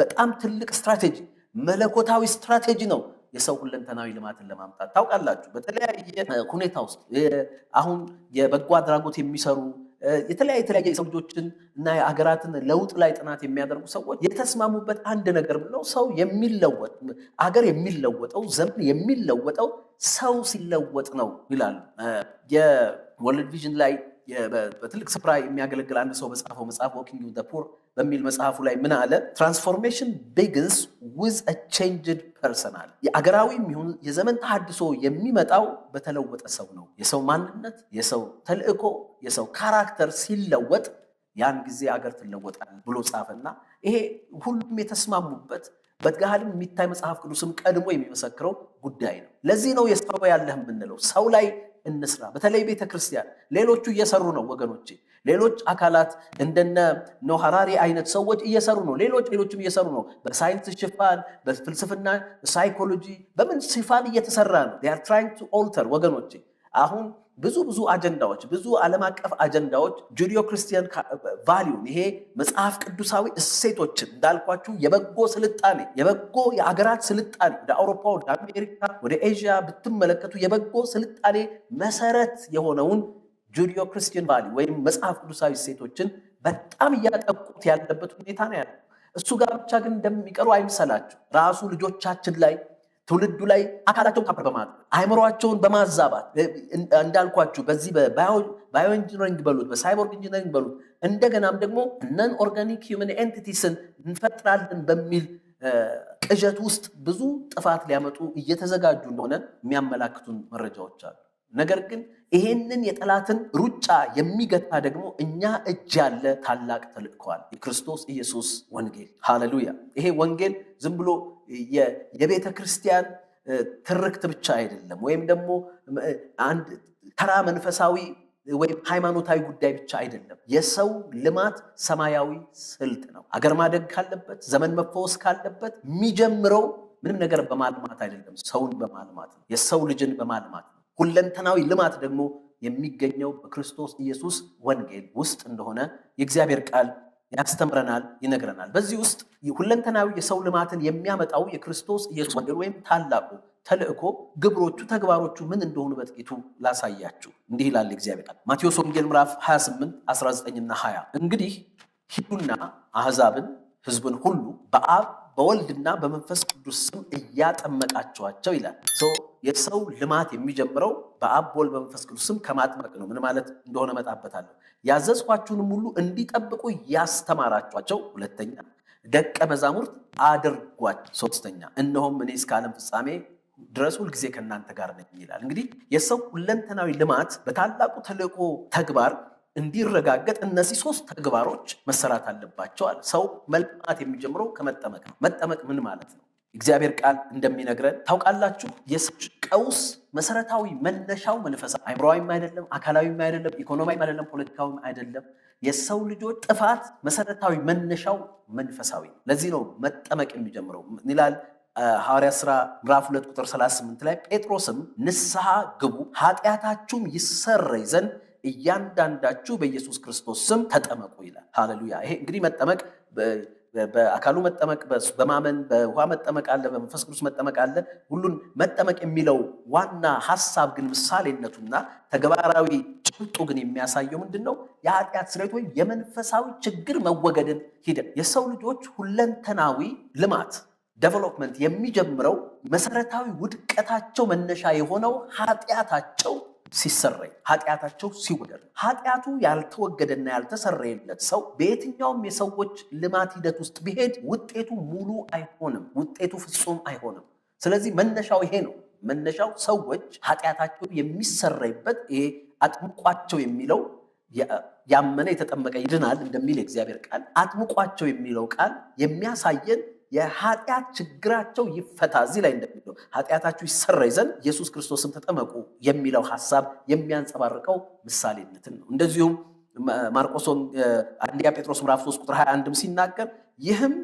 A: በጣም ትልቅ ስትራቴጂ መለኮታዊ ስትራቴጂ ነው የሰው ሁለንተናዊ ልማትን ለማምጣት። ታውቃላችሁ በተለያየ ሁኔታ ውስጥ አሁን የበጎ አድራጎት የሚሰሩ የተለያየ የሰው ልጆችን እና የአገራትን ለውጥ ላይ ጥናት የሚያደርጉ ሰዎች የተስማሙበት አንድ ነገር ነው። ሰው የሚለወጥ አገር የሚለወጠው ዘመን የሚለወጠው ሰው ሲለወጥ ነው ይላሉ። የወርልድ ቪዥን ላይ በትልቅ ስፍራ የሚያገለግል አንድ ሰው በጻፈው መጽሐፍ ዎኪንግ ዊዝ ዘ ፑር በሚል መጽሐፉ ላይ ምን አለ? ትራንስፎርሜሽን ቢግንስ ዊዝ አ ቼንጅድ ፐርሰን አለ። የአገራዊ የሚሆን የዘመን ተሐድሶ የሚመጣው በተለወጠ ሰው ነው። የሰው ማንነት፣ የሰው ተልእኮ፣ የሰው ካራክተር ሲለወጥ ያን ጊዜ አገር ትለወጣል ብሎ ጻፈና ይሄ ሁሉም የተስማሙበት በትጋሃልም የሚታይ መጽሐፍ ቅዱስም ቀድሞ የሚመሰክረው ጉዳይ ነው። ለዚህ ነው የሰው ያለህ የምንለው። ሰው ላይ እንስራ። በተለይ ቤተክርስቲያን፣ ሌሎቹ እየሰሩ ነው ወገኖቼ። ሌሎች አካላት እንደነ ኖህ ሃራሪ አይነት ሰዎች እየሰሩ ነው። ሌሎችም እየሰሩ ነው። በሳይንስ ሽፋን፣ በፍልስፍና፣ ሳይኮሎጂ፣ በምን ሽፋን እየተሰራ ነው። they are trying to alter ወገኖቼ። አሁን ብዙ አጀንዳዎች፣ ብዙ ዓለም አቀፍ አጀንዳዎች ጁዲዮ ክርስቲያን ቫሊዩን፣ ይሄ መጽሐፍ ቅዱሳዊ እሴቶችን እንዳልኳችሁ የበጎ ስልጣኔ፣ የበጎ የአገራት ስልጣኔ ወደ አውሮፓ፣ ወደ አሜሪካ፣ ወደ ኤዥያ ብትመለከቱ የበጎ ስልጣኔ መሰረት የሆነውን ጁዲዮ ክርስቲያን ቫሊዩ ወይም መጽሐፍ ቅዱሳዊ እሴቶችን በጣም እያጠቁት ያለበት ሁኔታ ነው ያለው። እሱ ጋር ብቻ ግን እንደሚቀሩ አይምሰላችሁ። ራሱ ልጆቻችን ላይ፣ ትውልዱ ላይ አካላቸውን ካፕር በማድረግ አይምሯቸውን በማዛባት እንዳልኳችሁ በዚህ በባዮ ኢንጂነሪንግ በሉት፣ በሳይቦርግ ኢንጂነሪንግ በሉት፣ እንደገናም ደግሞ ነን ኦርጋኒክ ሂውመን ኤንቲቲስን እንፈጥራለን በሚል ቅዠት ውስጥ ብዙ ጥፋት ሊያመጡ እየተዘጋጁ እንደሆነ የሚያመላክቱን መረጃዎች አሉ። ነገር ግን ይሄንን የጠላትን ሩጫ የሚገታ ደግሞ እኛ እጅ ያለ ታላቅ ተልእኮዋል፣ የክርስቶስ ኢየሱስ ወንጌል። ሃሌሉያ! ይሄ ወንጌል ዝም ብሎ የቤተ ክርስቲያን ትርክት ብቻ አይደለም፣ ወይም ደግሞ አንድ ተራ መንፈሳዊ ወይም ሃይማኖታዊ ጉዳይ ብቻ አይደለም። የሰው ልማት ሰማያዊ ስልት ነው። አገር ማደግ ካለበት፣ ዘመን መፈወስ ካለበት የሚጀምረው ምንም ነገር በማልማት አይደለም፣ ሰውን በማልማት ነው። የሰው ልጅን በማልማት ነው። ሁለንተናዊ ልማት ደግሞ የሚገኘው በክርስቶስ ኢየሱስ ወንጌል ውስጥ እንደሆነ የእግዚአብሔር ቃል ያስተምረናል፣ ይነግረናል። በዚህ ውስጥ ሁለንተናዊ የሰው ልማትን የሚያመጣው የክርስቶስ ኢየሱስ ወንጌል ወይም ታላቁ ተልእኮ ግብሮቹ፣ ተግባሮቹ ምን እንደሆኑ በጥቂቱ ላሳያችሁ። እንዲህ ይላል የእግዚአብሔር ቃል ማቴዎስ ወንጌል ምዕራፍ 28 19ና 20 እንግዲህ ሂዱና አሕዛብን ሕዝብን ሁሉ በአብ በወልድና በመንፈስ ቅዱስ ስም እያጠመቃቸዋቸው ይላል። የሰው ልማት የሚጀምረው በአብ በወልድ በመንፈስ ቅዱስ ስም ከማጥመቅ ነው። ምን ማለት እንደሆነ መጣበታለሁ። ያዘዝኳችሁንም ሁሉ እንዲጠብቁ ያስተማራቸዋቸው፣ ሁለተኛ ደቀ መዛሙርት አድርጓቸው፣ ሶስተኛ እነሆም እኔ እስከ ዓለም ፍጻሜ ድረስ ሁልጊዜ ከእናንተ ጋር ነኝ ይላል። እንግዲህ የሰው ሁለንተናዊ ልማት በታላቁ ተልእኮ ተግባር እንዲረጋገጥ እነዚህ ሶስት ተግባሮች መሰራት አለባቸው አለ። ሰው መልማት የሚጀምረው ከመጠመቅ ነው። መጠመቅ ምን ማለት ነው? እግዚአብሔር ቃል እንደሚነግረን ታውቃላችሁ፣ የሰው ቀውስ መሰረታዊ መነሻው መንፈሳዊ፣ አእምሮአዊም አይደለም፣ አካላዊም አይደለም፣ ኢኮኖሚያዊም አይደለም፣ ፖለቲካዊም አይደለም። የሰው ልጆች ጥፋት መሰረታዊ መነሻው መንፈሳዊ። ለዚህ ነው መጠመቅ የሚጀምረው ይላል ሐዋርያት ሥራ ምዕራፍ 2 ቁጥር 38 ላይ ጴጥሮስም ንስሐ ግቡ ኃጢአታችሁም ይሰረይ ዘንድ እያንዳንዳችሁ በኢየሱስ ክርስቶስ ስም ተጠመቁ ይላል። ሃሌሉያ! ይሄ እንግዲህ መጠመቅ በአካሉ መጠመቅ፣ በማመን በውሃ መጠመቅ አለ፣ በመንፈስ ቅዱስ መጠመቅ አለ። ሁሉን መጠመቅ የሚለው ዋና ሐሳብ ግን ምሳሌነቱና ተግባራዊ ጭብጡ ግን የሚያሳየው ምንድን ነው? የኃጢአት ስርየት ወይም የመንፈሳዊ ችግር መወገድን ሂደት። የሰው ልጆች ሁለንተናዊ ልማት ዴቨሎፕመንት የሚጀምረው መሰረታዊ ውድቀታቸው መነሻ የሆነው ኃጢአታቸው ሲሰረይ፣ ኃጢአታቸው ሲወገድ። ኃጢአቱ ያልተወገደና ያልተሰረየለት ሰው በየትኛውም የሰዎች ልማት ሂደት ውስጥ ቢሄድ ውጤቱ ሙሉ አይሆንም፣ ውጤቱ ፍጹም አይሆንም። ስለዚህ መነሻው ይሄ ነው። መነሻው ሰዎች ኃጢአታቸው የሚሰረይበት ይሄ አጥምቋቸው የሚለው ያመነ የተጠመቀ ይድናል እንደሚል የእግዚአብሔር ቃል አጥምቋቸው የሚለው ቃል የሚያሳየን የኃጢአት ችግራቸው ይፈታ። እዚህ ላይ እንደሚለው ኃጢአታችሁ ይሰረይ ዘንድ ኢየሱስ ክርስቶስን ተጠመቁ የሚለው ሐሳብ የሚያንጸባርቀው ምሳሌነትን ነው። እንደዚሁም ማርቆስ አንደኛ ጴጥሮስ ምዕራፍ 3 ቁጥር 21ም ሲናገር ይህም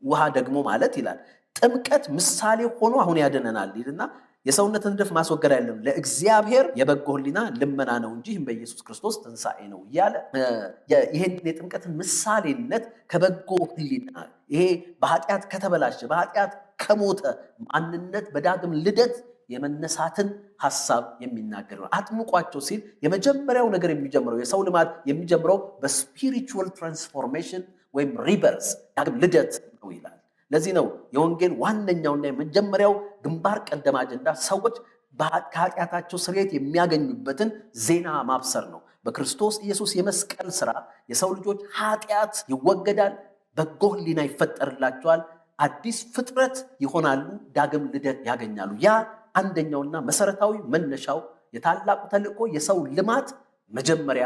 A: ውሃ ደግሞ ማለት ይላል ጥምቀት ምሳሌ ሆኖ አሁን ያድነናል ይልና የሰውነትን ዕድፍ ማስወገድ አይደለም፣ ለእግዚአብሔር የበጎ ሕሊና ልመና ነው እንጂ ይህም በኢየሱስ ክርስቶስ ትንሣኤ ነው እያለ ይህን የጥምቀትን ምሳሌነት ከበጎ ሕሊና ይሄ በኃጢአት ከተበላሸ በኃጢአት ከሞተ ማንነት በዳግም ልደት የመነሳትን ሐሳብ የሚናገር ነው። አጥምቋቸው ሲል የመጀመሪያው ነገር የሚጀምረው የሰው ልማት የሚጀምረው በስፒሪቹዋል ትራንስፎርሜሽን ወይም ሪበርስ ዳግም ልደት ነው ይላል። ለዚህ ነው የወንጌል ዋነኛውና የመጀመሪያው ግንባር ቀደም አጀንዳ ሰዎች ከኃጢአታቸው ስርየት የሚያገኙበትን ዜና ማብሰር ነው። በክርስቶስ ኢየሱስ የመስቀል ሥራ የሰው ልጆች ኃጢአት ይወገዳል፣ በጎ ሕሊና ይፈጠርላቸዋል፣ አዲስ ፍጥረት ይሆናሉ፣ ዳግም ልደት ያገኛሉ። ያ አንደኛውና መሰረታዊ መነሻው የታላቁ ተልእኮ የሰው ልማት መጀመሪያ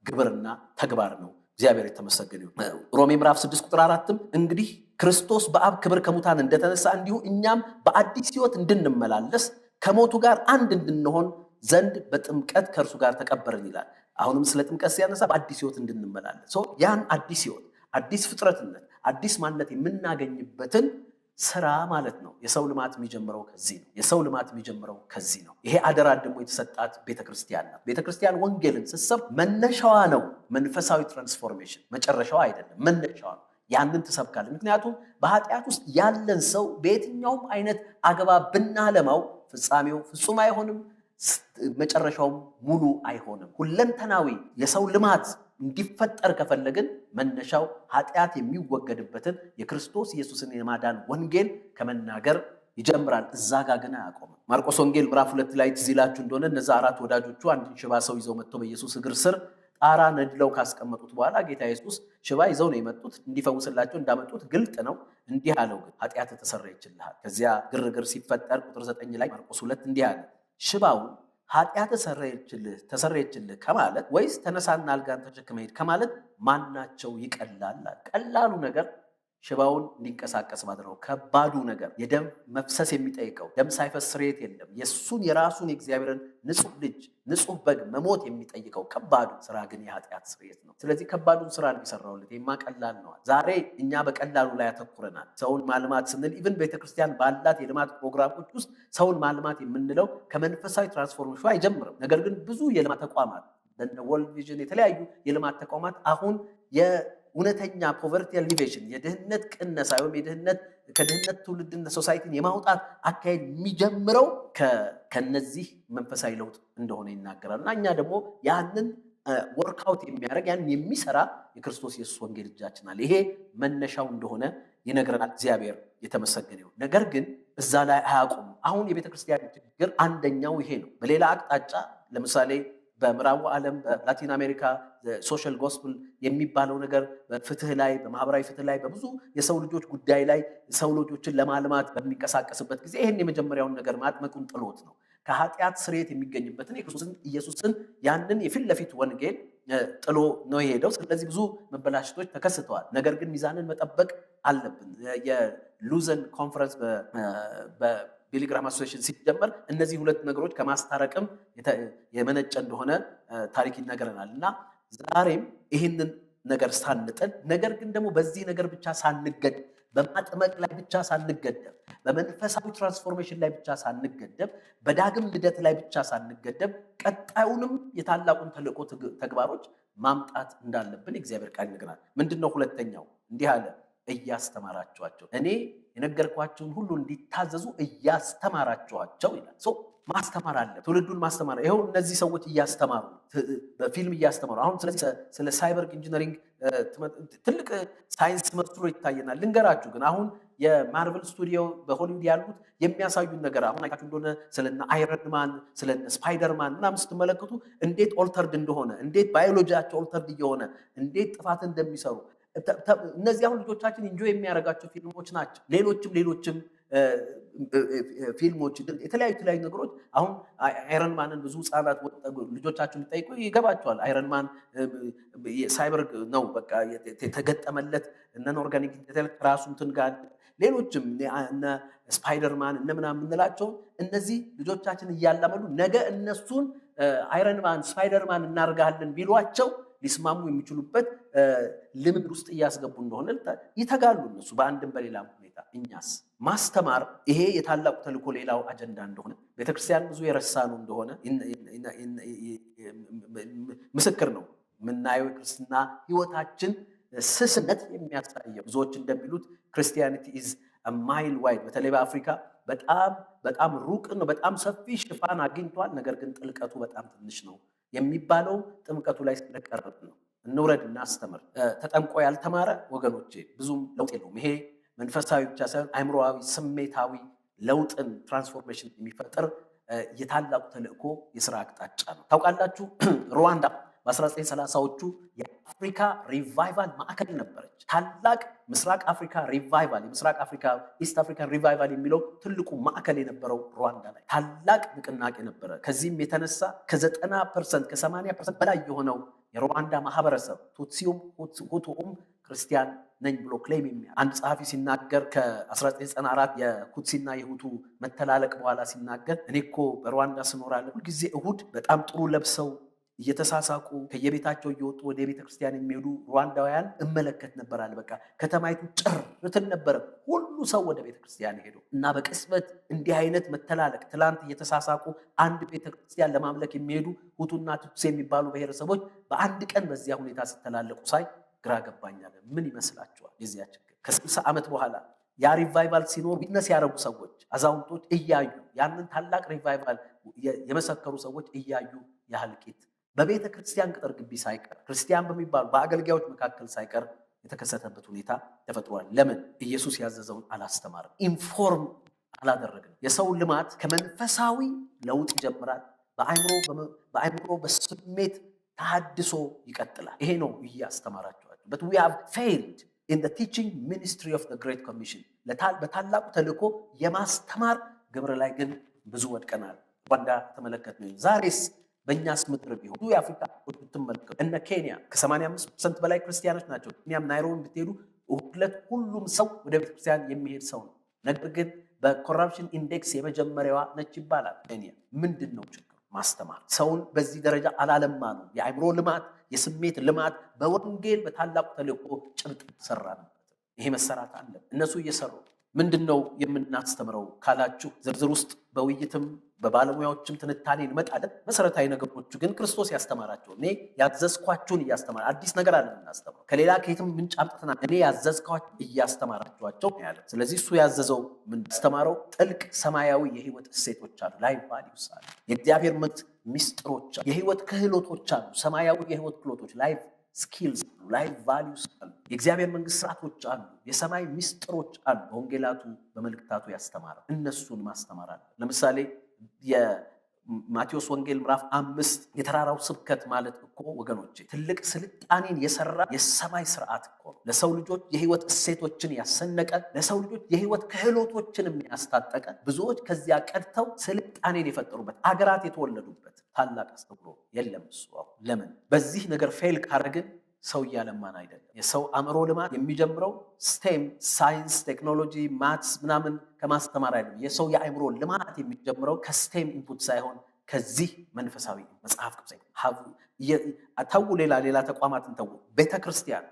A: ግብርና ተግባር ነው። እግዚአብሔር የተመሰገነ ይሁን። ሮሜ ምዕራፍ 6 ቁጥር 4ም እንግዲህ ክርስቶስ በአብ ክብር ከሙታን እንደተነሳ እንዲሁ እኛም በአዲስ ሕይወት እንድንመላለስ ከሞቱ ጋር አንድ እንድንሆን ዘንድ በጥምቀት ከእርሱ ጋር ተቀበርን ይላል። አሁንም ስለ ጥምቀት ሲያነሳ በአዲስ ሕይወት እንድንመላለስ ያን አዲስ ሕይወት፣ አዲስ ፍጥረትነት፣ አዲስ ማንነት የምናገኝበትን ስራ ማለት ነው። የሰው ልማት የሚጀምረው ከዚህ ነው። የሰው ልማት የሚጀምረው ከዚህ ነው። ይሄ አደራ ደግሞ የተሰጣት ቤተክርስቲያን ናት። ቤተክርስቲያን ወንጌልን ስትሰብክ መነሻዋ ነው መንፈሳዊ ትራንስፎርሜሽን፣ መጨረሻዋ አይደለም፣ መነሻዋ ነው። ያንን ትሰብካለች። ምክንያቱም በኃጢአት ውስጥ ያለን ሰው በየትኛውም አይነት አግባብ ብናለማው ፍጻሜው ፍጹም አይሆንም፣ መጨረሻውም ሙሉ አይሆንም። ሁለንተናዊ የሰው ልማት እንዲፈጠር ከፈለግን መነሻው ኃጢአት የሚወገድበትን የክርስቶስ ኢየሱስን የማዳን ወንጌል ከመናገር ይጀምራል። እዛ ጋ ግን አያቆምም። ማርቆስ ወንጌል ምዕራፍ 2 ላይ ትዝ ይላችሁ እንደሆነ እነዛ 4 ወዳጆቹ አንድን ሽባ ሰው ይዘው መጥተው በኢየሱስ እግር ስር ጣራ ነድለው ካስቀመጡት በኋላ ጌታ ኢየሱስ ሽባ ይዘው ነው የመጡት። እንዲፈውስላቸው እንዳመጡት ግልጥ ነው። እንዲህ አለው፣ ግን ኃጢአት ተሰረየችልሃል። ከዚያ ግርግር ሲፈጠር ቁጥር 9 ላይ ማርቆስ 2 እንዲህ አለ፣ ሽባውን ኃጢአት ተሰረየችልህ ከማለት ወይስ ተነሳና አልጋን ተሸክመ ሂድ ከማለት ማናቸው ይቀላል? ቀላሉ ነገር ሽባውን እንዲንቀሳቀስ ማድረግ ነው። ከባዱ ነገር የደም መፍሰስ የሚጠይቀው ደም ሳይፈስ ስርየት የለም። የእሱን የራሱን የእግዚአብሔርን ንጹህ ልጅ ንጹህ በግ መሞት የሚጠይቀው ከባዱ ስራ ግን የኃጢአት ስርየት ነው። ስለዚህ ከባዱን ስራ እንዲሰራውለት ይማ ቀላል ነዋል። ዛሬ እኛ በቀላሉ ላይ ያተኩረናል። ሰውን ማልማት ስንል ኢቭን ቤተክርስቲያን ባላት የልማት ፕሮግራሞች ውስጥ ሰውን ማልማት የምንለው ከመንፈሳዊ ትራንስፎርሜሽን አይጀምርም። ነገር ግን ብዙ የልማት ተቋማት ወርልድ ቪዥን፣ የተለያዩ የልማት ተቋማት አሁን እውነተኛ ፖቨርቲ ኤሊቬሽን የድህነት ቅነሳ ወይም ከድህነት ትውልድና ሶሳይቲን የማውጣት አካሄድ የሚጀምረው ከነዚህ መንፈሳዊ ለውጥ እንደሆነ ይናገራል። እና እኛ ደግሞ ያንን ወርክአውት የሚያደርግ ያንን የሚሰራ የክርስቶስ ኢየሱስ ወንጌል እጃችን አለ። ይሄ መነሻው እንደሆነ ይነግረናል። እግዚአብሔር የተመሰገነ ይሁን። ነገር ግን እዛ ላይ አያቆም። አሁን የቤተክርስቲያን ችግር አንደኛው ይሄ ነው። በሌላ አቅጣጫ ለምሳሌ በምዕራቡ ዓለም በላቲን አሜሪካ ሶሻል ጎስፕል የሚባለው ነገር በፍትህ ላይ በማህበራዊ ፍትህ ላይ በብዙ የሰው ልጆች ጉዳይ ላይ ሰው ልጆችን ለማልማት በሚንቀሳቀስበት ጊዜ ይህን የመጀመሪያውን ነገር ማጥመቁን ጥሎት ነው። ከኃጢአት ስርየት የሚገኝበትን የክርስቶስን ኢየሱስን ያንን የፊት ለፊት ወንጌል ጥሎ ነው የሄደው። ስለዚህ ብዙ መበላሸቶች ተከስተዋል። ነገር ግን ሚዛንን መጠበቅ አለብን። የሉዘን ኮንፈረንስ ቢሊግራም አሶሲዬሽን ሲጀመር እነዚህ ሁለት ነገሮች ከማስታረቅም የመነጨ እንደሆነ ታሪክ ይነገረናል። እና ዛሬም ይህንን ነገር ሳንጥል፣ ነገር ግን ደግሞ በዚህ ነገር ብቻ ሳንገደብ፣ በማጥመቅ ላይ ብቻ ሳንገደብ፣ በመንፈሳዊ ትራንስፎርሜሽን ላይ ብቻ ሳንገደብ፣ በዳግም ልደት ላይ ብቻ ሳንገደብ ቀጣዩንም የታላቁን ተልእኮ ተግባሮች ማምጣት እንዳለብን እግዚአብሔር ቃል ይነግረናል። ምንድነው ሁለተኛው? እንዲህ አለ፣ እያስተማራችኋቸው እኔ የነገርኳቸውን ሁሉ እንዲታዘዙ እያስተማራችኋቸው ይላል። ማስተማር አለ፣ ትውልዱን ማስተማር። ይኸው እነዚህ ሰዎች እያስተማሩ በፊልም እያስተማሩ አሁን ስለ ሳይበር ኢንጂነሪንግ ትልቅ ሳይንስ መስሎ ይታየናል። ልንገራችሁ ግን አሁን የማርቨል ስቱዲዮ በሆሊውድ ያሉት የሚያሳዩን ነገር አሁን አይታችሁ እንደሆነ ስለነ አይረንማን ስለነ ስፓይደርማን ምናምን ስትመለከቱ እንዴት ኦልተርድ እንደሆነ፣ እንዴት ባዮሎጂያቸው ኦልተርድ እየሆነ እንዴት ጥፋት እንደሚሰሩ እነዚህ አሁን ልጆቻችን ኢንጆይ የሚያደርጋቸው ፊልሞች ናቸው። ሌሎችም ፊልሞች የተለያዩ ነገሮች አሁን አይረንማንን ብዙ ህጻናት ልጆቻችን ሊጠይቁ ይገባቸዋል። አይረንማን ሳይበር ነው በቃ የተገጠመለት እነን ኦርጋኒክ ራሱ እንትን ጋር ሌሎችም እነ ስፓይደርማን እነ ምናምን የምንላቸው እነዚህ ልጆቻችን እያላመዱ ነገ እነሱን አይረንማን ስፓይደርማን እናርጋለን ቢሏቸው ሊስማሙ የሚችሉበት ልምድ ውስጥ እያስገቡ እንደሆነ ይተጋሉ እነሱ በአንድም በሌላም ሁኔታ። እኛስ ማስተማር ይሄ የታላቁ ተልእኮ ሌላው አጀንዳ እንደሆነ ቤተክርስቲያን ብዙ የረሳኑ እንደሆነ ምስክር ነው። የምናየው የክርስትና ህይወታችን ስስነት የሚያሳየው ብዙዎች እንደሚሉት ክርስቲያኒቲ ኢዝ ማይል ዋይድ፣ በተለይ በአፍሪካ በጣም ሩቅ ነው፣ በጣም ሰፊ ሽፋን አግኝቷል። ነገር ግን ጥልቀቱ በጣም ትንሽ ነው የሚባለው ጥምቀቱ ላይ ስለቀረብ ነው። እንውረድ እናስተምር። ተጠምቆ ያልተማረ ወገኖቼ ብዙም ለውጥ የለውም። ይሄ መንፈሳዊ ብቻ ሳይሆን አእምሮአዊ፣ ስሜታዊ ለውጥን ትራንስፎርሜሽን የሚፈጥር የታላቁ ተልእኮ የስራ አቅጣጫ ነው። ታውቃላችሁ ሩዋንዳ በ1930ዎቹ የአፍሪካ ሪቫይቫል ማዕከል ነበረች። ታላቅ ምስራቅ አፍሪካ ሪቫይቫል፣ የምስራቅ አፍሪካ ኢስት አፍሪካን ሪቫይቫል የሚለው ትልቁ ማዕከል የነበረው ሩዋንዳ ላይ ታላቅ ንቅናቄ ነበረ። ከዚህም የተነሳ ከ90% ከ80% በላይ የሆነው የሩዋንዳ ማህበረሰብ ቱትሲውም ሁቱኡም ክርስቲያን ነኝ ብሎ ክሌም የሚያ አንድ ጸሐፊ ሲናገር ከ1994 የሁትሲና የሁቱ መተላለቅ በኋላ ሲናገር እኔ እኮ በሩዋንዳ ስኖራለሁ ሁልጊዜ እሁድ በጣም ጥሩ ለብሰው እየተሳሳቁ ከየቤታቸው እየወጡ ወደ ቤተ ክርስቲያን የሚሄዱ ሩዋንዳውያን እመለከት ነበር አለ። በቃ ከተማይቱ ጭርትን ነበረ፣ ሁሉ ሰው ወደ ቤተ ክርስቲያን ሄዶ እና በቅጽበት እንዲህ አይነት መተላለቅ ትላንት እየተሳሳቁ አንድ ቤተ ክርስቲያን ለማምለክ የሚሄዱ ሁቱና ቱትሲ የሚባሉ ብሔረሰቦች በአንድ ቀን በዚያ ሁኔታ ሲተላለቁ ሳይ ግራ ገባኛል። ምን ይመስላችኋል? የዚያ ችግር ከ60 ዓመት በኋላ ያ ሪቫይቫል ሲኖር ዊትነስ ያደረጉ ሰዎች አዛውንቶች እያዩ ያንን ታላቅ ሪቫይቫል የመሰከሩ ሰዎች እያዩ ያህልቂት በቤተ ክርስቲያን ቅጥር ግቢ ሳይቀር ክርስቲያን በሚባሉ በአገልጋዮች መካከል ሳይቀር የተከሰተበት ሁኔታ ተፈጥሯል። ለምን? ኢየሱስ ያዘዘውን አላስተማርም፣ ኢንፎርም አላደረግም። የሰው ልማት ከመንፈሳዊ ለውጥ ይጀምራል። በአእምሮ በስሜት ተሐድሶ ይቀጥላል። ይሄ ነው እያስተማራችኋል። but we have failed in the teaching ministry of the great commission በታላቁ ተልእኮ የማስተማር ግብር ላይ ግን ብዙ ወድቀናል። ሩዋንዳ ተመለከትን። ዛሬስ በእኛስ ምድር ቢሆን ብዙ የአፍሪካ ብትመለከቱ እነ ኬንያ ከ85% በላይ ክርስቲያኖች ናቸው። ኬንያም ናይሮቢ ብትሄዱ ሁሉም ሰው ወደ ቤተክርስቲያን የሚሄድ ሰው ነው። ነገር ግን በኮራፕሽን ኢንዴክስ የመጀመሪያዋ ነች ይባላል ኬንያ። ምንድን ነው ችግሩ? ማስተማር። ሰውን በዚህ ደረጃ አላለማ ነው። የአእምሮ ልማት፣ የስሜት ልማት በወንጌል በታላቁ ተልእኮ ጭብጥ ሰራንበት። ይሄ መሰራት አለ። እነሱ እየሰሩ ምንድን ነው የምናስተምረው ካላችሁ ዝርዝር ውስጥ በውይይትም በባለሙያዎችም ትንታኔ እንመጣለን። መሰረታዊ ነገሮቹ ግን ክርስቶስ ያስተማራቸው እኔ ያዘዝኳችሁን እያስተማራ አዲስ ነገር አለ የምናስተምረው ከሌላ ከየትም ምንጭ አምጥተናል። እኔ ያዘዝኳችሁ እያስተማራችኋቸው ያለ። ስለዚህ እሱ ያዘዘው ምን አስተማረው? ጥልቅ ሰማያዊ የህይወት እሴቶች አሉ፣ ላይፍ ቫልዩስ አሉ። የእግዚአብሔር ሚስጥሮች፣ የህይወት ክህሎቶች አሉ፣ ሰማያዊ የህይወት ክህሎቶች ላይፍ ስኪልስ ላይፍ ቫልዩስ አሉ። የእግዚአብሔር መንግስት ስርዓቶች አሉ፣ የሰማይ ሚስጥሮች አሉ። በወንጌላቱ በመልእክታቱ ያስተማረው እነሱን ማስተማር አለ። ለምሳሌ የማቴዎስ ወንጌል ምዕራፍ 5 የተራራው ስብከት ማለት እኮ ወገኖቼ ትልቅ ስልጣኔን የሰራ የሰማይ ስርዓት እኮ ነው። ለሰው ልጆች የህይወት እሴቶችን ያሰነቀ፣ ለሰው ልጆች የህይወት ክህሎቶችን ያስታጠቀ፣ ብዙዎች ከዚያ ቀድተው ስልጣኔን የፈጠሩበት፣ አገራት የተወለዱበት ታላቅ አስተምሮ የለም። እሱ ለምን በዚህ ነገር ፌል ካረግን ሰው እያለማን አይደለም። የሰው አእምሮ ልማት የሚጀምረው ስቴም ሳይንስ፣ ቴክኖሎጂ፣ ማትስ ምናምን ከማስተማር አይደለም። የሰው የአእምሮ ልማት የሚጀምረው ከስቴም ኢንፑት ሳይሆን ከዚህ መንፈሳዊ መጽሐፍ ቅዱስ ተው፣ ሌላ ተቋማትን ተው። ቤተክርስቲያን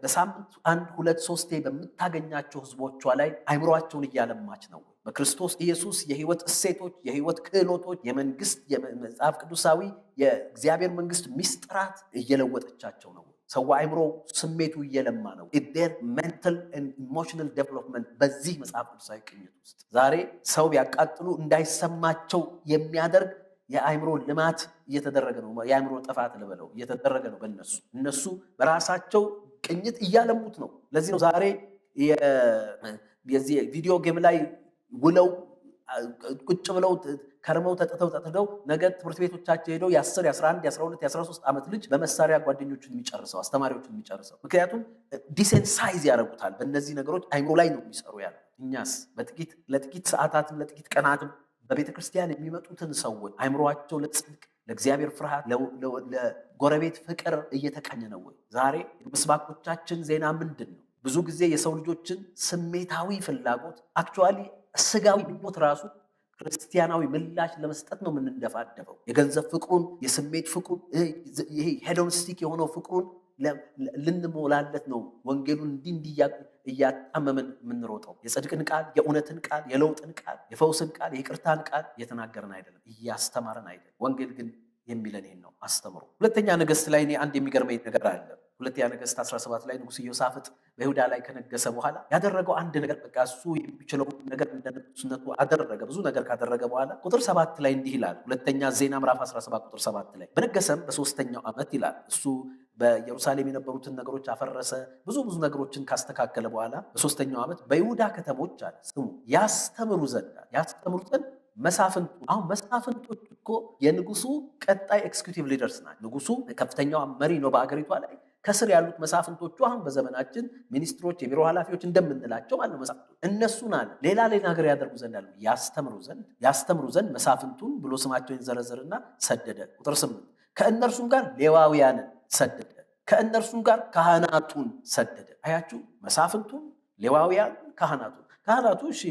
A: በሳምንት 1፣ 2፣ 3 በምታገኛቸው ህዝቦቿ ላይ አእምሮአቸውን እያለማች ነው። በክርስቶስ ኢየሱስ የህይወት እሴቶች፣ የህይወት ክህሎቶች፣ የመንግስት የመጽሐፍ ቅዱሳዊ የእግዚአብሔር መንግስት ሚስጥራት እየለወጠቻቸው ነው። ሰው አእምሮ ስሜቱ እየለማ ነው። their mental and emotional development በዚህ መጽሐፍ ቅዱሳዊ ቅኝት ውስጥ ዛሬ ሰው ቢያቃጥሉ እንዳይሰማቸው የሚያደርግ የአእምሮ ልማት እየተደረገ ነው። የአእምሮ ጥፋት ልበለው እየተደረገ ነው። እነሱ በራሳቸው ቅኝት እያለሙት ነው። ለዚህ ነው ዛሬ የዚህ ቪዲዮ ጌም ላይ ውለው ቁጭ ብለው ከርመው ተጥተው ነገ ትምህርት ቤቶቻቸው ሄደው የ10፣ የ11፣ የ12፣ የ13 ዓመት ልጅ በመሳሪያ ጓደኞቹን የሚጨርሰው አስተማሪዎቹን የሚጨርሰው። ምክንያቱም ዲሴንሳይዝ ያደርጉታል። በእነዚህ ነገሮች አእምሮ ላይ ነው የሚሰሩ ያለ። እኛስ ለጥቂት ሰዓታትም ለጥቂት ቀናትም በቤተ ክርስቲያን የሚመጡትን ሰዎች አእምሮአቸው ለጽድቅ፣ ለእግዚአብሔር ፍርሃት፣ ለጎረቤት ፍቅር እየተቀኘ ነው ወይ? ዛሬ ምስባኮቻችን ዜና ምንድን ነው? ብዙ ጊዜ የሰው ልጆችን ስሜታዊ ፍላጎት አክቹዋሊ ስጋዊ ምኞት ራሱ ክርስቲያናዊ ምላሽ ለመስጠት ነው የምንደፋደፈው። የገንዘብ ፍቅሩን፣ የስሜት ፍቅሩን፣ ይሄ ሄዶኒስቲክ የሆነው ፍቅሩን ልንሞላለት ነው ወንጌሉን እንዲህ እያጣመምን የምንሮጠው። የጽድቅን ቃል፣ የእውነትን ቃል፣ የለውጥን ቃል፣ የፈውስን ቃል፣ የይቅርታን ቃል እየተናገርን አይደለም፣ እያስተማርን አይደለም። ወንጌል ግን የሚለን ይሄን ነው፣ አስተምሮ። ሁለተኛ ነገሥት ላይ እኔ አንድ የሚገርመኝ ነገር አለ። ሁለተኛ ነገሥት 17 ላይ ንጉሥ ኢዮሳፍጥ በይሁዳ ላይ ከነገሰ በኋላ ያደረገው አንድ ነገር፣ በቃ እሱ የሚችለው ነገር እንደ ንጉሥነቱ አደረገ። ብዙ ነገር ካደረገ በኋላ ቁጥር 7 ላይ እንዲህ ይላል። ሁለተኛ ዜና ምዕራፍ 17 ቁጥር 7 ላይ በነገሰም በ3ኛው ዓመት ይላል። እሱ በኢየሩሳሌም የነበሩትን ነገሮች አፈረሰ። ብዙ ነገሮችን ካስተካከለ በኋላ በ3ኛው ዓመት በይሁዳ ከተሞች አለ ስሙ ያስተምሩ ዘንድ መሳፍንቱ። አሁን መሳፍንቶች እኮ የንጉሱ ቀጣይ ኤክስኪዩቲቭ ሊደርስ ናቸው። ንጉሱ ከፍተኛው መሪ ነው በአገሪቷ ላይ። ከስር ያሉት መሳፍንቶቹ አሁን በዘመናችን ሚኒስትሮች፣ የቢሮ ኃላፊዎች እንደምንላቸው ማለት ነው። መሳፍንቶች እነሱን አለ ሌላ ነገር ያደርጉ ዘንድ አለ ያስተምሩ ዘንድ መሳፍንቱን ብሎ ስማቸውን ዘረዘርና ሰደደ። ቁጥር 8 ከእነርሱም ጋር ሌዋውያንን ሰደደ። ከእነርሱም ጋር ካህናቱን ሰደደ። አያችሁ፣ መሳፍንቱን፣ ሌዋውያን፣ ካህናቱ እሺ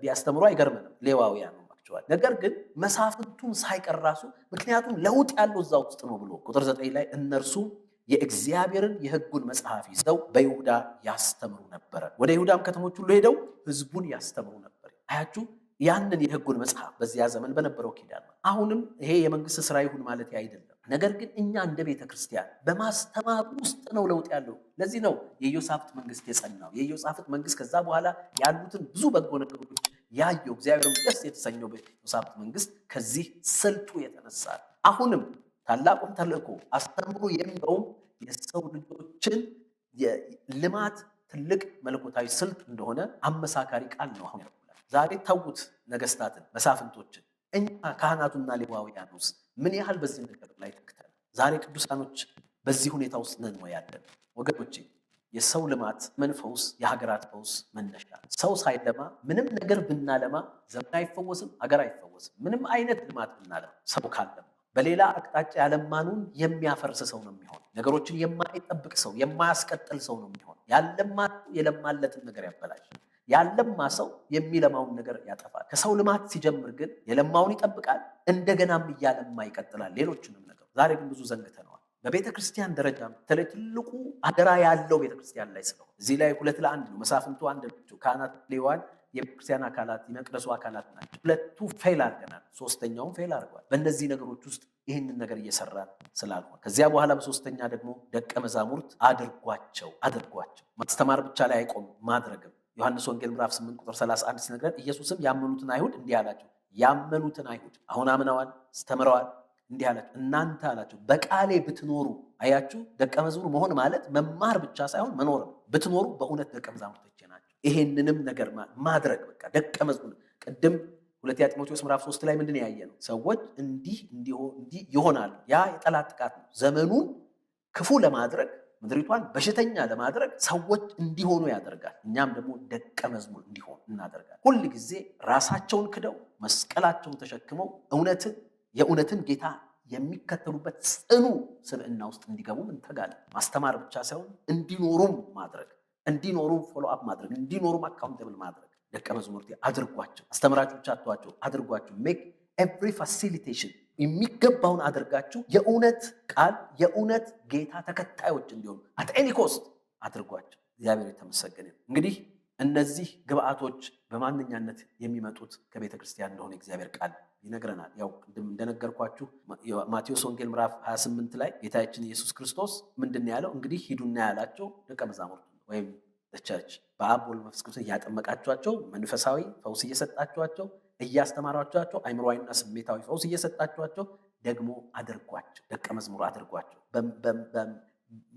A: ቢያስተምሩ አይገርምንም፣ ሌዋውያን ነው ማክቸዋል። ነገር ግን መሳፍንቱን ሳይቀር ራሱ ምክንያቱም ለውጥ ያለው እዛ ውስጥ ነው ብሎ ቁጥር 9 ላይ እነርሱም የእግዚአብሔርን የሕጉን መጽሐፍ ይዘው በይሁዳ ያስተምሩ ነበረ። ወደ ይሁዳም ከተሞች ሁሉ ሄደው ሕዝቡን ያስተምሩ ነበር። አያችሁ፣ ያንን የሕጉን መጽሐፍ በዚያ ዘመን በነበረው ኪዳን ነው። አሁንም ይሄ የመንግስት ስራ ይሁን ማለት አይደለም። ነገር ግን እኛ እንደ ቤተ ክርስቲያን በማስተማር ውስጥ ነው ለውጥ ያለው። ለዚህ ነው የኢዮሳፍጥ መንግስት የጸናው። የኢዮሳፍጥ መንግስት ከዛ በኋላ ያሉትን ብዙ በጎ ነገሮች ያየው እግዚአብሔርም ደስ የተሰኘው በኢዮሳፍጥ መንግስት ከዚህ ስልቱ የተነሳ አሁንም ታላቁን ተልእኮ አስተምሮ የሚለውም የሰው ልጆችን ልማት ትልቅ መለኮታዊ ስልት እንደሆነ አመሳካሪ ቃል ነው። አሁን ዛሬ ተዉት ነገስታትን፣ መሳፍንቶችን፣ እኛ ካህናቱና ሌዋውያን ውስጥ ምን ያህል በዚህ ነገር ላይ ተክተናል? ዛሬ ቅዱሳኖች በዚህ ሁኔታ ውስጥ ነን ወይ ያለን? ወገኖቼ የሰው ልማት ምን ፈውስ፣ የሀገራት ፈውስ መነሻ። ሰው ሳይለማ ምንም ነገር ብናለማ ዘመን አይፈወስም፣ ሀገር አይፈወስም። ምንም አይነት ልማት ብናለማ ሰው ካለማ በሌላ አቅጣጫ ያለማኑን የሚያፈርስ ሰው ነው የሚሆን። ነገሮችን የማይጠብቅ ሰው፣ የማያስቀጥል ሰው ነው የሚሆን። ያለማ የለማለትን ነገር ያበላሽ። ያለማ ሰው የሚለማውን ነገር ያጠፋል። ከሰው ልማት ሲጀምር ግን የለማውን ይጠብቃል፣ እንደገናም እያለማ ይቀጥላል ሌሎችንም ነገር። ዛሬ ግን ብዙ ዘንግተነዋል። በቤተ ክርስቲያን ደረጃ በተለይ ትልቁ አደራ ያለው ቤተ ክርስቲያን ላይ ስለሆነ እዚህ ላይ 2 ለ1 ነው። መሳፍንቱ አንድ ናቸው፣ ካህናት ሌዋውያን የቤተክርስቲያን አካላት የመቅደሱ አካላት ናቸው። 2ቱ ፌል አድርገናል፣ 3ኛውም ፌል አድርጓል። በእነዚህ ነገሮች ውስጥ ይህንን ነገር እየሰራን ስላልሆነ ከዚያ በኋላ በ3ኛ ደግሞ ደቀ መዛሙርት አድርጓቸው። ማስተማር ብቻ ላይ አይቆም፣ ማድረግም። ዮሐንስ ወንጌል ምዕራፍ 8 ቁጥር 31 ሲነግረን ኢየሱስም ያመኑትን አይሁድ እንዲህ አላቸው። ያመኑትን አይሁድ አሁን አምነዋል፣ አስተምረዋል። እንዲህ አላቸው፣ እናንተ አላቸው በቃሌ ብትኖሩ። አያችሁ፣ ደቀ መዝሙር መሆን ማለት መማር ብቻ ሳይሆን መኖር ነው። ብትኖሩ በእውነት ደቀ መዛሙርቶቼ ናቸው። ይሄንንም ነገር ማድረግ በቃ ደቀ መዝሙር። ቅድም 2 ጢሞቴዎስ ምዕራፍ 3 ላይ ምንድን ያየ ነው? ሰዎች እንዲህ ይሆናሉ። ያ የጠላት ጥቃት ነው። ዘመኑን ክፉ ለማድረግ ምድሪቷን በሽተኛ ለማድረግ ሰዎች እንዲሆኑ ያደርጋል። እኛም ደግሞ ደቀ መዝሙር እንዲሆኑ እናደርጋል። ሁል ጊዜ ራሳቸውን ክደው መስቀላቸውን ተሸክመው የእውነትን ጌታ የሚከተሉበት ጽኑ ስብዕና ውስጥ እንዲገቡም እንተጋለን። ማስተማር ብቻ ሳይሆን እንዲኖሩም ማድረግ፣ እንዲኖሩም ፎሎ አፕ ማድረግ፣ እንዲኖሩም አካውንተብል ማድረግ። ደቀ መዝሙርቴ አድርጓቸው። አስተምራችሁ ብቻ አትዋቸው፣ አድርጓቸው። ሜክ ኤቭሪ ፋሲሊቴሽን የሚገባውን አድርጋችሁ የእውነት ቃል የእውነት ጌታ ተከታዮች እንዲሆኑ አት ኤኒ ኮስት አድርጓቸው። እግዚአብሔር የተመሰገነ። እንግዲህ እነዚህ ግብአቶች በማንኛነት የሚመጡት ከቤተ ክርስቲያን እንደሆነ እግዚአብሔር ቃል ይነግረናል። ያው ቅድም እንደነገርኳችሁ ማቴዎስ ወንጌል ምዕራፍ 28 ላይ ጌታችን ኢየሱስ ክርስቶስ ምንድን ያለው? እንግዲህ ሂዱና ያላቸው ደቀ መዛሙርቱ ወይም ቸርች በአብ ወልድ መንፈስ ቅዱስ እያጠመቃችኋቸው፣ መንፈሳዊ ፈውስ እየሰጣችኋቸው፣ እያስተማራችኋቸው፣ አእምሮአዊና ስሜታዊ ፈውስ እየሰጣችኋቸው ደግሞ አድርጓቸው፣ ደቀ መዝሙር አድርጓቸው።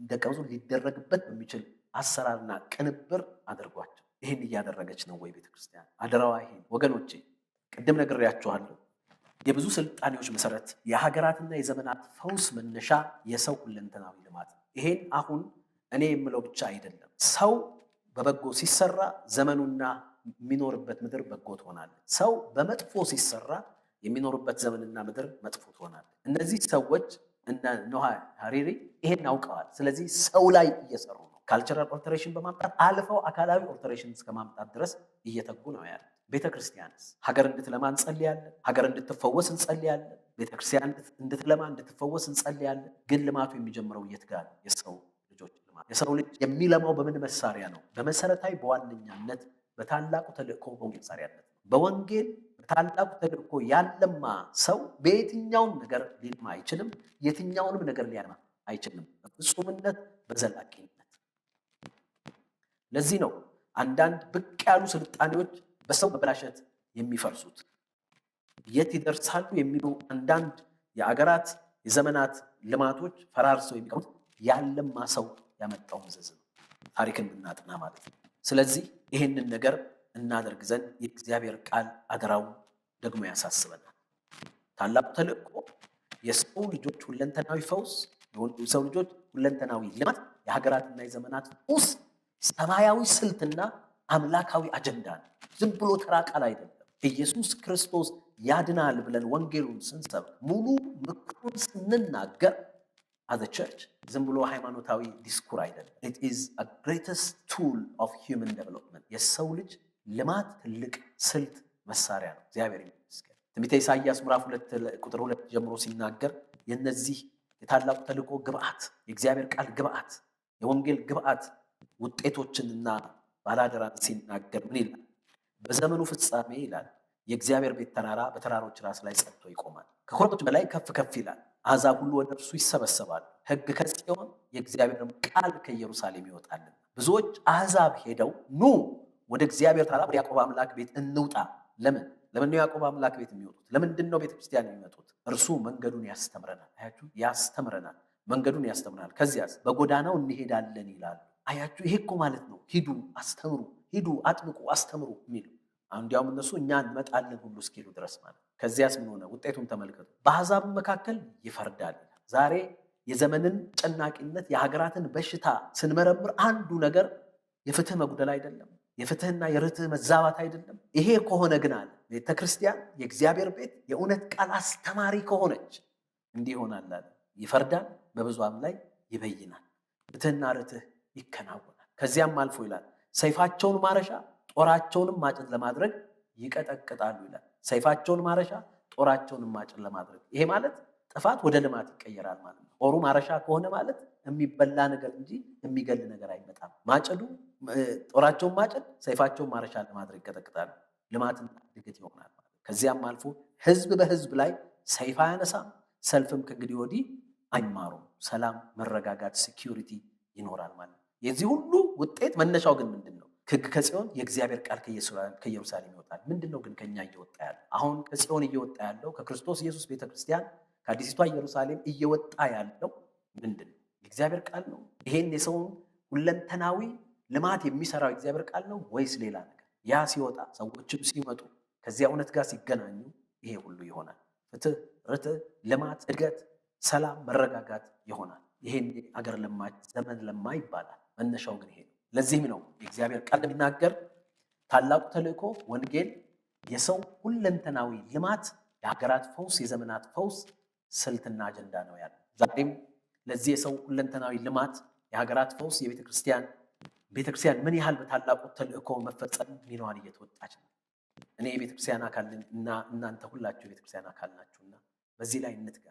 A: ደቀ መዝሙር ሊደረግበት በሚችል አሰራርና ቅንብር አድርጓቸው። ይህን እያደረገች ነው ወይ ቤተክርስቲያን? አደራዋ ይሄን ወገኖቼ፣ ቅድም ነግሬያችኋለሁ። የብዙ ስልጣኔዎች መሰረት፣ የሀገራትና የዘመናት ፈውስ መነሻ የሰው ሁለንተናዊ ልማት። ይሄን አሁን እኔ የምለው ብቻ አይደለም። ሰው በበጎ ሲሰራ ዘመኑና የሚኖርበት ምድር በጎ ትሆናለች። ሰው በመጥፎ ሲሰራ የሚኖርበት ዘመንና ምድር መጥፎ ትሆናለች። እነዚህ ሰዎች እነ ኖህ ሃሪሪ ይሄን አውቀዋል። ስለዚህ ሰው ላይ እየሰሩ ነው። ካልቸራል ኦልተሬሽን በማምጣት አልፈው አካላዊ ኦልተሬሽን እስከ ማምጣት ድረስ እየተጉ ነው ያሉት። ቤተ ክርስቲያንስ ሀገር እንድትለማ እንጸልያለን። ሀገር እንድትፈወስ እንጸልያለን። ቤተ ክርስቲያን እንድትለማ እንድትፈወስ እንጸልያለን። ግን ልማቱ የሚጀምረው የት ጋር? የሰው ልጆች ልማት። የሰው ልጅ የሚለማው በምን መሳሪያ ነው? በመሰረታዊ በዋነኛነት በታላቁ ተልእኮ በወንጌል መሳሪያነት። በወንጌል በታላቁ ተልእኮ ያለማ ሰው በየትኛውም ነገር ሊልማ አይችልም። የትኛውንም ነገር ሊያልማ አይችልም። በፍጹምነት በዘላቂነት። ለዚህ ነው አንዳንድ ብቅ ያሉ ስልጣኔዎች በሰው መበላሸት የሚፈርሱት። የት ይደርሳሉ የሚሉ አንዳንድ የአገራት የዘመናት ልማቶች ፈራርሰው የሚቀሩት ያለማ ሰው ያመጣው መዘዝ ነው። ታሪክን ብናጥና ማለት ነው። ስለዚህ ይህንን ነገር እናደርግ ዘንድ የእግዚአብሔር ቃል አደራው ደግሞ ያሳስበናል። ታላቁ ተልእኮ የሰው ልጆች ሁለንተናዊ ፈውስ፣ የሰው ልጆች ሁለንተናዊ ልማት፣ የሀገራትና የዘመናት ፈውስ ሰማያዊ ስልትና አምላካዊ አጀንዳ ነው። ዝም ብሎ ተራ ቃል አይደለም። ኢየሱስ ክርስቶስ ያድናል ብለን ወንጌሉን ስንሰብክ ሙሉ ምክሩን ስንናገር as a church ዝም ብሎ ሃይማኖታዊ ዲስኩር አይደለም። it is a greatest tool of human development የሰው ልጅ ልማት ትልቅ ስልት መሳሪያ ነው። እግዚአብሔር ይመስገን። ትንቢተ ኢሳይያስ ምዕራፍ 2 ቁጥር 2 ጀምሮ ሲናገር የነዚህ የታላቁ ተልእኮ ግብአት የእግዚአብሔር ቃል ግብአት የወንጌል ግብአት ውጤቶችንና ባላደራን ሲናገር ምን ይላል? በዘመኑ ፍጻሜ ይላል የእግዚአብሔር ቤት ተራራ በተራሮች ራስ ላይ ጸንቶ ይቆማል፣ ከኮረብቶች በላይ ከፍ ከፍ ይላል፣ አሕዛብ ሁሉ ወደ እርሱ ይሰበሰባሉ፣ ሕግ ከጽዮን የእግዚአብሔርም ቃል ከኢየሩሳሌም ይወጣልና። ብዙዎች አሕዛብ ሄደው ኑ ወደ እግዚአብሔር ተራራ ወደ ያዕቆብ አምላክ ቤት እንውጣ። ለምን ነው ያዕቆብ አምላክ ቤት የሚወጡት? ለምንድን ነው ቤተክርስቲያን የሚመጡት? እርሱ መንገዱን ያስተምረናል። አያችሁ፣ ያስተምረናል፣ መንገዱን ያስተምረናል። ከዚያስ በጎዳናው እንሄዳለን ይላሉ። አያችሁ፣ ይሄ እኮ ማለት ነው ሂዱ አስተምሩ፣ ሂዱ አጥምቁ አስተምሩ የሚሉ እንዲያውም እነሱ እኛ እንመጣለን ሁሉ እስኪሉ ድረስ ማለት። ከዚያስ ምን ሆነ? ውጤቱን ተመልከቱ። በአሕዛብ መካከል ይፈርዳል። ዛሬ የዘመንን ጨናቂነት የሀገራትን በሽታ ስንመረምር አንዱ ነገር የፍትህ መጉደል አይደለም፣ የፍትህና የርትህ መዛባት አይደለም። ይሄ ከሆነ ግን አለ ቤተክርስቲያን የእግዚአብሔር ቤት የእውነት ቃል አስተማሪ ከሆነች እንዲህ ይሆናል አለ። ይፈርዳል፣ በብዙም ላይ ይበይናል፣ ፍትህና ርትህ ይከናወናል። ከዚያም አልፎ ይላል ሰይፋቸውን ማረሻ ጦራቸውንም ማጭድ ለማድረግ ይቀጠቅጣሉ ይላል። ሰይፋቸውን ማረሻ ጦራቸውንም ማጭድ ለማድረግ ይሄ ማለት ጥፋት ወደ ልማት ይቀየራል ማለት ነው። ጦሩ ማረሻ ከሆነ ማለት የሚበላ ነገር እንጂ የሚገል ነገር አይመጣም። ማጭዱ ጦራቸውን ማጭድ ሰይፋቸውን ማረሻ ለማድረግ ይቀጠቅጣሉ። ልማትና እድገት ይሆናል ማለት። ከዚያም አልፎ ህዝብ በህዝብ ላይ ሰይፍ አያነሳም፣ ሰልፍም ከእንግዲህ ወዲህ አይማሩም። ሰላም፣ መረጋጋት፣ ሴኪዩሪቲ ይኖራል ማለት። የዚህ ሁሉ ውጤት መነሻው ግን ምንድን ነው? ሕግ ከጽዮን የእግዚአብሔር ቃል ከኢየሩሳሌም ይወጣል። ምንድን ነው ግን ከኛ እየወጣ ያለው? አሁን ከጽዮን እየወጣ ያለው ከክርስቶስ ኢየሱስ ቤተክርስቲያን ከአዲሲቷ ኢየሩሳሌም እየወጣ ያለው ምንድን ነው? የእግዚአብሔር ቃል ነው። ይሄን የሰውን ሁለንተናዊ ልማት የሚሰራው የእግዚአብሔር ቃል ነው ወይስ ሌላ ነገር? ያ ሲወጣ ሰዎችም ሲመጡ ከዚያ እውነት ጋር ሲገናኙ ይሄ ሁሉ ይሆናል። ፍትህ፣ ርትዕ፣ ልማት፣ እድገት፣ ሰላም፣ መረጋጋት ይሆናል። ይሄን አገር ለማች ዘመን ለማ ይባላል። መነሻው ግን ይሄ ነው። ለዚህም ነው የእግዚአብሔር ቃል እንደሚናገር ታላቁ ተልእኮ ወንጌል የሰው ሁለንተናዊ ልማት፣ የሀገራት ፈውስ፣ የዘመናት ፈውስ ስልትና አጀንዳ ነው ያለው። ዛሬም ለዚህ የሰው ሁለንተናዊ ልማት፣ የሀገራት ፈውስ ቤተክርስቲያን ምን ያህል በታላቁ ተልእኮ መፈጸም ሚናዋን እየተወጣች ነው። እኔ የቤተክርስቲያን አካል እና እናንተ ሁላችሁ የቤተክርስቲያን አካል ናችሁና በዚህ ላይ እንትጋ።